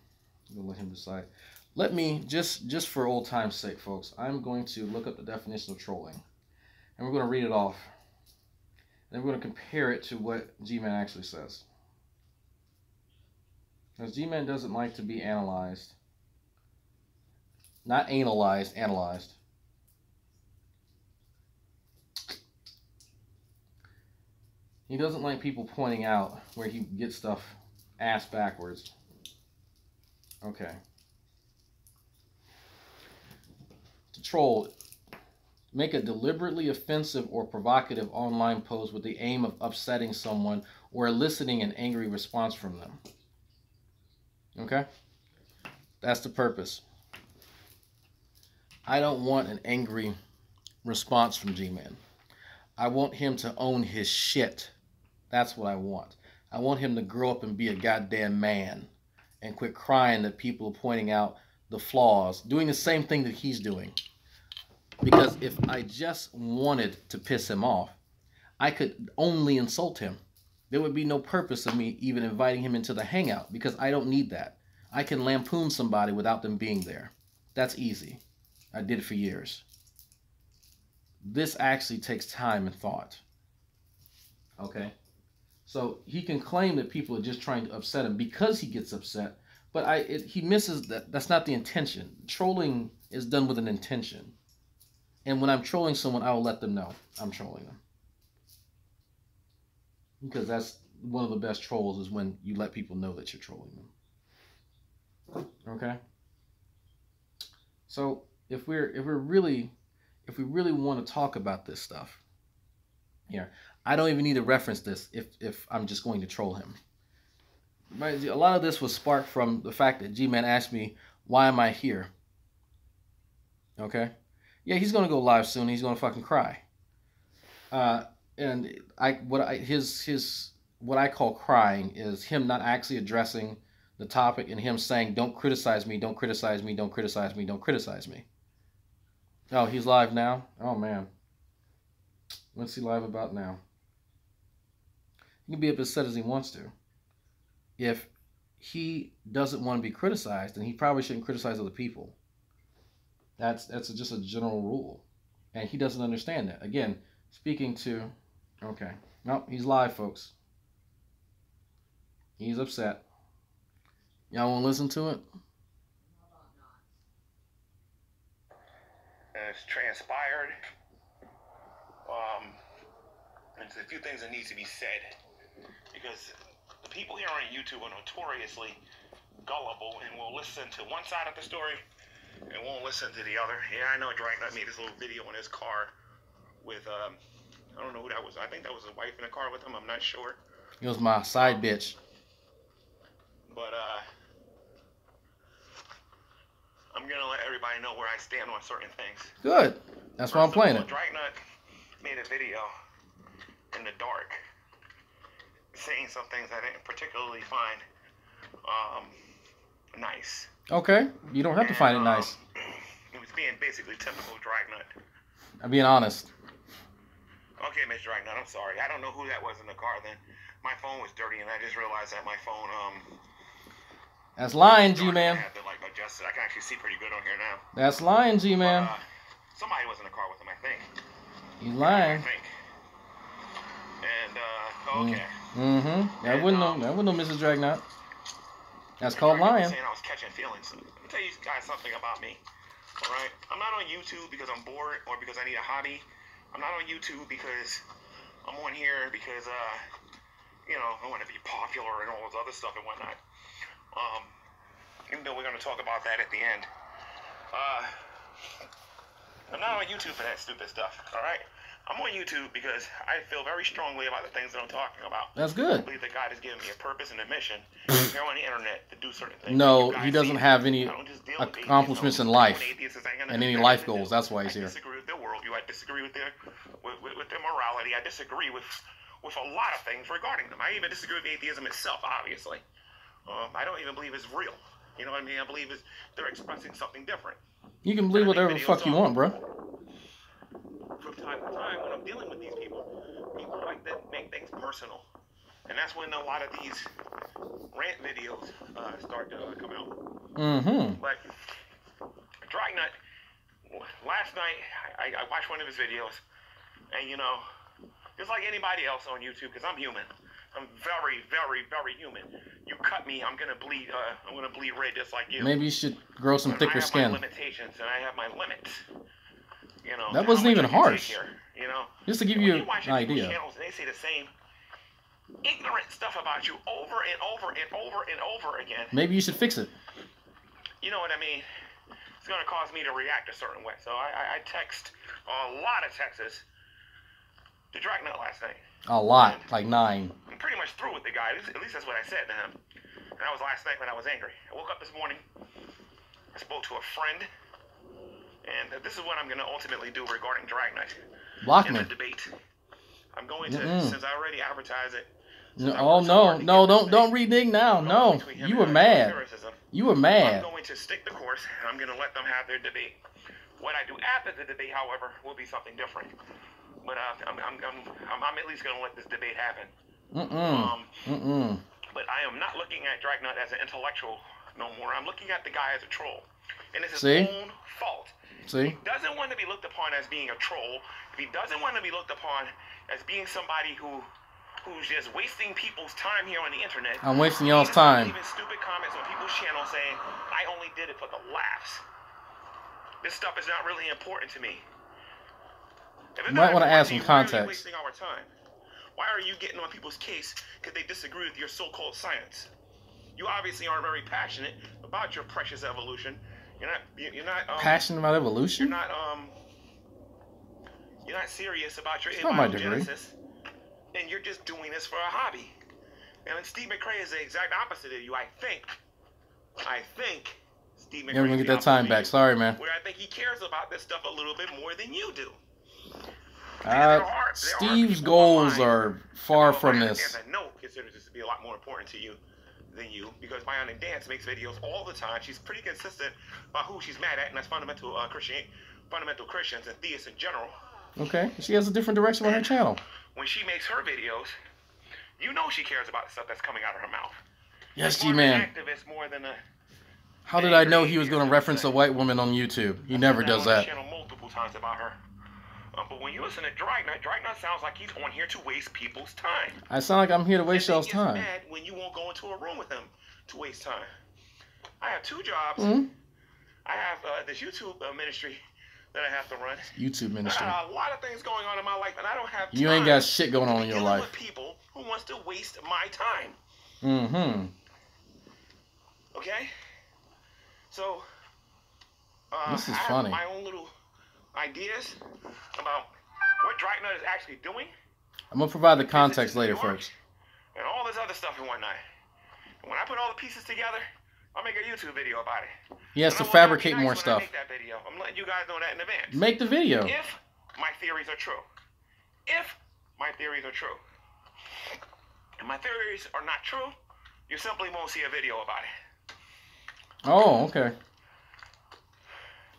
I'm gonna let him decide. Let me just for old time's sake, folks. I'm going to look up the definition of trolling, and we're gonna read it off, and we're gonna compare it to what G-Man actually says. Because G-Man doesn't like to be analyzed. Not analyzed, analyzed. He doesn't like people pointing out where he gets stuff ass backwards. Okay. To troll, make a deliberately offensive or provocative online post with the aim of upsetting someone or eliciting an angry response from them. Okay? That's the purpose. I don't want an angry response from G-Man. I want him to own his shit. That's what I want. I want him to grow up and be a goddamn man and quit crying that people are pointing out the flaws, doing the same thing that he's doing. Because if I just wanted to piss him off, I could only insult him. There would be no purpose of me even inviting him into the hangout because I don't need that. I can lampoon somebody without them being there. That's easy. I did it for years. This actually takes time and thought. Okay? So he can claim that people are just trying to upset him because he gets upset, but he misses that. That's not the intention. Trolling is done with an intention. And when I'm trolling someone, I will let them know I'm trolling them. Because that's one of the best trolls is when you let people know that you're trolling them. Okay? So if we really want to talk about this stuff here, I don't even need to reference this if I'm just going to troll him. Right? A lot of this was sparked from the fact that G-Man asked me, why am I here? Okay? Yeah, he's going to go live soon. He's going to fucking cry. And what I call crying is him not actually addressing the topic and him saying, don't criticize me, don't criticize me, don't criticize me, don't criticize me. Oh, he's live now? Oh, man. What's he live about now? He can be as upset as he wants to. If he doesn't want to be criticized, then he probably shouldn't criticize other people. That's just a general rule. And he doesn't understand that. Again, speaking to... Okay. Nope, he's live, folks. He's upset. Y'all want to listen to it? It's transpired. There's a few things that need to be said because the people here on YouTube are notoriously gullible and will listen to one side of the story and won't listen to the other. Yeah, I know Dragnut made this little video in his car with I don't know who that was. I think that was his wife in the car with him. I'm not sure. It was my side bitch. But I'm gonna let everybody know where I stand on certain things. Good. That's why I'm playing it. Dragnut made a video in the dark saying some things I didn't particularly find nice. Okay. You don't have to find it nice. It was being basically typical Dragnut. I'm being honest. Okay, Mr. Dragnut, I'm sorry. I don't know who that was in the car then. My phone was dirty and I just realized that my phone That's lying, G-Man. I had to adjust it. I can actually see pretty good on here now. That's lying, G-Man. Somebody was in the car with him, I think. He's lying. I think. And okay. Mm-hmm. That wouldn't know Mrs. Dragnut. That's called lying. Saying I was catching feelings. Let me tell you guys something about me. All right, I'm not on YouTube because I'm bored or because I need a hobby. I'm not on YouTube because I'm on here because I want to be popular and all this other stuff and whatnot. Even though we're going to talk about that at the end. I'm not on YouTube for that stupid stuff. All right, I'm on YouTube because I feel very strongly about the things that I'm talking about. That's I good. believe that God has given me a purpose and a mission here on the internet to do certain things. No, You guys he doesn't see, have any I don't just deal with accomplishments in atheists. life Atheists ain't got and nothing any better life to do. goals. That's why he's I here. disagree with their worldview. I disagree with their morality. I disagree with a lot of things regarding them. I even disagree with atheism itself, obviously. I don't even believe it's real. You know what I mean? I believe they're expressing something different. You can believe whatever the fuck you want, bro. From time to time, when I'm dealing with these people like to make things personal. And that's when a lot of these rant videos start to come out. Mm-hmm. But Dragnut, last night, I watched one of his videos, and you know, just like anybody else on YouTube, because I'm human. I'm very, very, very human. You cut me, I'm gonna bleed. I'm gonna bleed red just like you. Maybe you should grow some thicker skin. I have my limitations and I have my limits. You know, that wasn't even harsh. Here, you know, just to give you an idea. Channels and they say the same ignorant stuff about you over and over and over and over again. Maybe you should fix it. You know what I mean? It's gonna cause me to react a certain way. So I text a lot of texts to Dragnut last night. A lot, like 9. I'm pretty much through with the guy. At least that's what I said to him. And that was last night when I was angry. I woke up this morning. I spoke to a friend. And this is what I'm going to ultimately do regarding Dragnut. Block in me. the debate. I'm going to, since I already advertise it. Oh, no, don't renege now. No, you were mad. You were mad. I'm going to stick the course, and I'm going to let them have their debate. What I do after the debate, however, will be something different. But I'm at least going to let this debate happen. But I am not looking at Dragnut as an intellectual no more. I'm looking at the guy as a troll. And it's his own fault. See? If he doesn't want to be looked upon as being a troll, if he doesn't want to be looked upon as being somebody who's just wasting people's time here on the internet. I'm wasting y'all's time. Leaving stupid comments on people's channels saying, I only did it for the laughs. This stuff is not really important to me. You might want to add some context. Really wasting our time. Why are you getting on people's case because they disagree with your so-called science? You obviously aren't very passionate about your precious evolution. You're not passionate about evolution. You're not serious about your abiogenesis, and you're just doing this for a hobby. And Steve McRae is the exact opposite of you. I think Steve McRae. You're gonna get that time back. Sorry, man. Where I think he cares about this stuff a little bit more than you do. Steve's goals are far from this. I know considers this to be a lot more important to you than you, because Bionic Dance makes videos all the time. She's pretty consistent about who she's mad at, and that's fundamental Christians and theists in general. Okay, she has a different direction on her channel. When she makes her videos, you know she cares about the stuff that's coming out of her mouth. Yes, G-Man. More than a How did I know he was going to reference a white woman on YouTube? He never does that. Channel multiple times about her. But when you listen to Dragnut sounds like he's on here to waste people's time. I sound like I'm here to waste y'all's time. Mad when you won't go into a room with him to waste time. I have 2 jobs. I have this YouTube ministry that I have to run. YouTube ministry. I got a lot of things going on in my life, and I don't have time. You ain't got shit going on in your life. With people who wants to waste my time. Okay. So. This is I funny. have my own little ideas about what Dragnut is actually doing. I'm gonna provide the context later, folks. And all this other stuff and whatnot. And when I put all the pieces together, I'll make a YouTube video about it. He has to fabricate more stuff. Make that video. I'm letting you guys know that in advance. Make the video. If my theories are true. If my theories are true. If my theories are not true, you simply won't see a video about it. Oh, okay.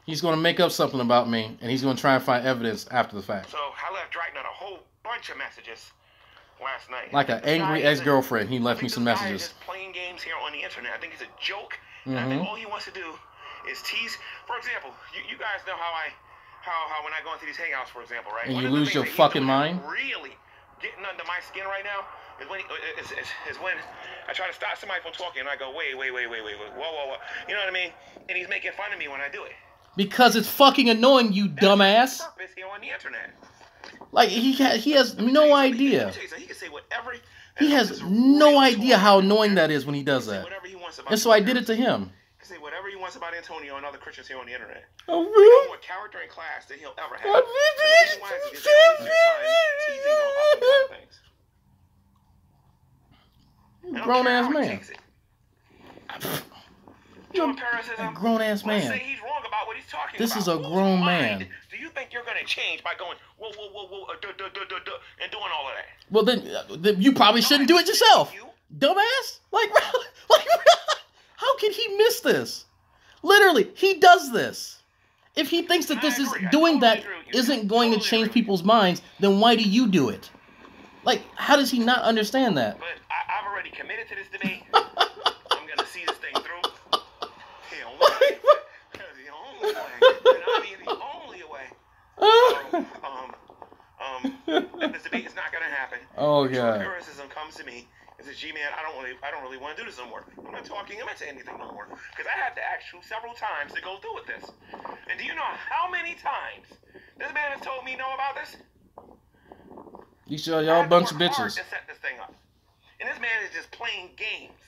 He's going to make up something about me, and he's going to try and find evidence after the fact. So I left Dragnut a whole bunch of messages last night. Like an angry ex-girlfriend, he left me some messages. He's just playing games here on the internet. I think it's a joke. And I think all he wants to do is tease. For example, you guys know how when I go into these hangouts, for example, right? And you lose your fucking mind. Really getting under my skin right now is when when I try to stop somebody from talking, and I go, wait, whoa. You know what I mean? And he's making fun of me when I do it. Because it's fucking annoying, you dumbass. Purpose here on the internet. Like he has no idea. He can say whatever. He has no idea how annoying that is when he does that. And so I did it to him. can say whatever he wants about Antonio and other Christians here on the internet. Oh, He really? has more character and class than he'll ever have. And the reason why is because they don't waste their time teasing him about them kind of things. And I don't Grown care ass how he man. takes it. Joe Parasitism, A grown ass let's man. say he's wrong about what he's talking This about. is a Whose grown mind man. Do you think you're going to change by going, whoa, whoa, whoa, whoa, and doing all of that? Well, then you probably shouldn't do it yourself, You? dumbass. Like, how can he miss this? Literally, he does this. If he thinks that this is I doing totally that agree with you. isn't going to Totally change agree with people's minds, then why do you do it? Like, how does he not understand that? But I've already committed to this debate. I'm going to see this thing through. The only way. The only way. And I mean the only way. That this debate is not going to happen. Oh, True God. empiricism comes to me and says, G-Man, I don't really want to do this no more. I'm not talking him into anything no more. Because I had to ask you several times to go through with this. And do you know how many times this man has told me no about this? You sure y'all a bunch of I had to work bitches. hard to set this thing up. And this man is just playing games.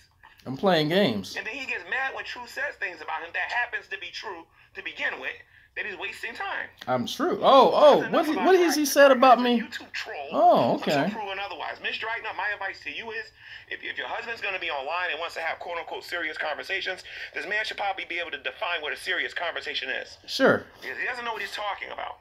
I'm playing games. And then he gets mad when True says things about him that happens to be true to begin with, that he's wasting time. I'm true. Oh, what has he said about me? YouTube troll. Oh, okay. Until proven otherwise. Ms. Dragna, my advice to you is, if your husband's going to be online and wants to have quote-unquote serious conversations, this man should probably be able to define what a serious conversation is. Sure. Because he doesn't know what he's talking about.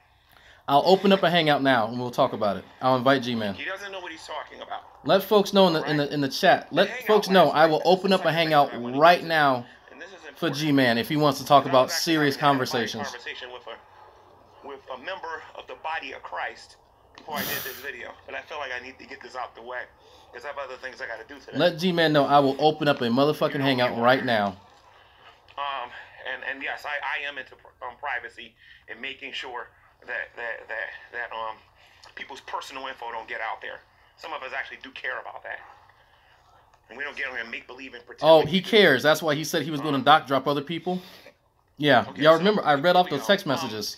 I'll open up a hangout now and we'll talk about it. I'll invite G-Man. He doesn't know what he's talking about. Let folks know in the chat. Let folks know I will open up a hangout right now And this is for important. G-Man if he wants to talk I about was actually serious having a conversations. conversation with a member of the body of Christ before I did this video, but I feel like I need to get this out the way because I have other things I got to do today. Let G-Man know I will open up a motherfucking hangout right now. And yes, I am into privacy and making sure that people's personal info don't get out there. Some of us actually do care about that, and we don't get on here and make believe and pretend. Oh, like he we do. cares. That's why he said he was going to drop other people. Yeah, Okay, y'all so remember I read off here we those go. text messages.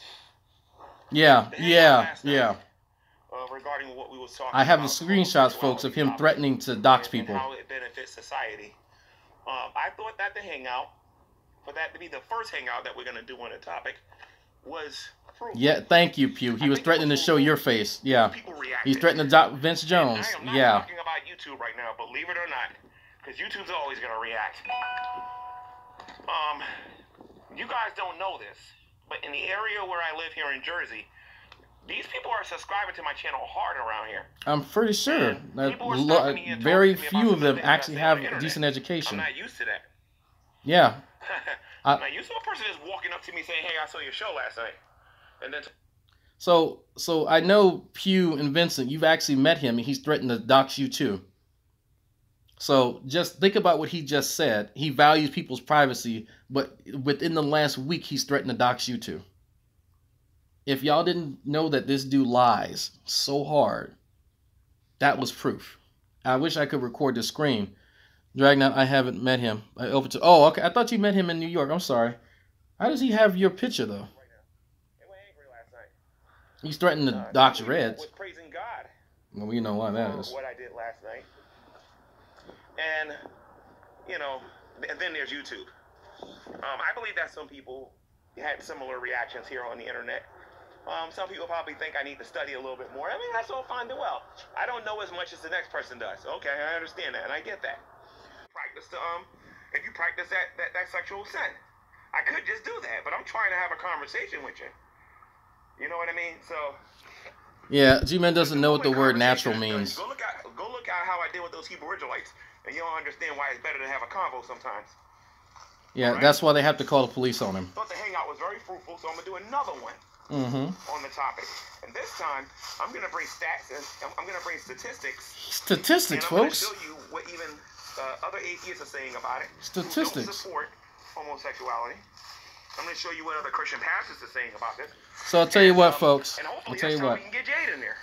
Yeah, The hangout yeah, last night, yeah. Regarding what we was talking I have the about, screenshots, folks, of him threatening to dox and people. how it benefits society. I thought that the hangout, for that to be the first hangout that we're going to do on the topic, was fruitful. Yeah, thank you, Pew. He was threatening to show your face. Yeah. People reacted. He's threatening to dox Vince Jones. I am not Yeah. talking about YouTube right now, believe it or not, because YouTube's always going to react. You guys don't know this, but in the area where I live here in Jersey, these people are subscribing to my channel hard around here. I'm pretty sure that People are stopping me and very talking to me few about of them something that actually I say on have the internet. decent education. I'm not used to that. Yeah. I'm not used to a person just walking up to me saying, "Hey, I saw your show last night," and then. So I know Pew and Vincent, you've actually met him, and he's threatened to dox you too. So just think about what he just said. He values people's privacy, but within the last week, he's threatened to dox you too. If y'all didn't know that this dude lies so hard, that was proof. I wish I could record the screen. Dragnet, I haven't met him. Oh, okay. I thought you met him in New York. I'm sorry. How does he have your picture, though? They were angry last night. He's threatening to dox They Reds. was praising God Well, we know why that for is. what I did last night. And, and then there's YouTube. I believe that some people had similar reactions here on the internet. Some people probably think I need to study a little bit more. I mean, that's all fine and well. I don't know as much as the next person does. Okay, I understand that, and I get that. Practice if you practice that sexual sin, I could just do that, but I'm trying to have a conversation with you. You know what I mean? So. Yeah, G-Man doesn't know what the word natural means. Go look at how I did with those Hebrew Israelites, and you'll understand why it's better to have a convo sometimes. Yeah, Right. that's why they have to call the police on him. Thought the hangout was very fruitful, so I'm gonna do another one on the topic. And this time, I'm gonna bring stats and I'm gonna bring statistics. Statistics, And I'm folks. gonna show you what even other atheists are saying about it. Who Statistics. don't support homosexuality. I'm gonna show you what other Christian pastors are saying about this. So I'll tell you what, folks. And I'll hopefully tell you that's how what. we can get Jade in there.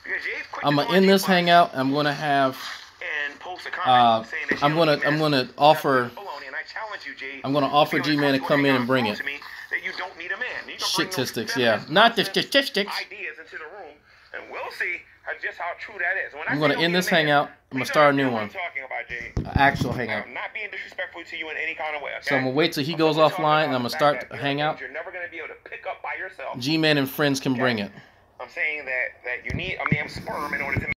Because Jade's quick I'm to gonna go end on this Jade hangout. I'm gonna have. and post a comment saying that I'm gonna offer. baloney, and I challenge you, Jade. I'm gonna offer G-Man to come in and bring it. To me that you don't need a man. You can bring those Statistics, feminist yeah. Not the nonsense statistics. Ideas into the room And we'll see just how true that is. When I'm I going say to end don't this be a man, hangout. I'm going please to start a new understand one. what I'm talking about, Jay. An actual hangout. I'm not being disrespectful to you in any kind of way, okay? So I'm going to wait till he I'm goes simply talking offline, and about I'm going the to fact start that a there are hangout. things you're never going to be able to pick up by yourself. G-Man and friends can Okay? bring it. I'm saying that you need a man's sperm in order to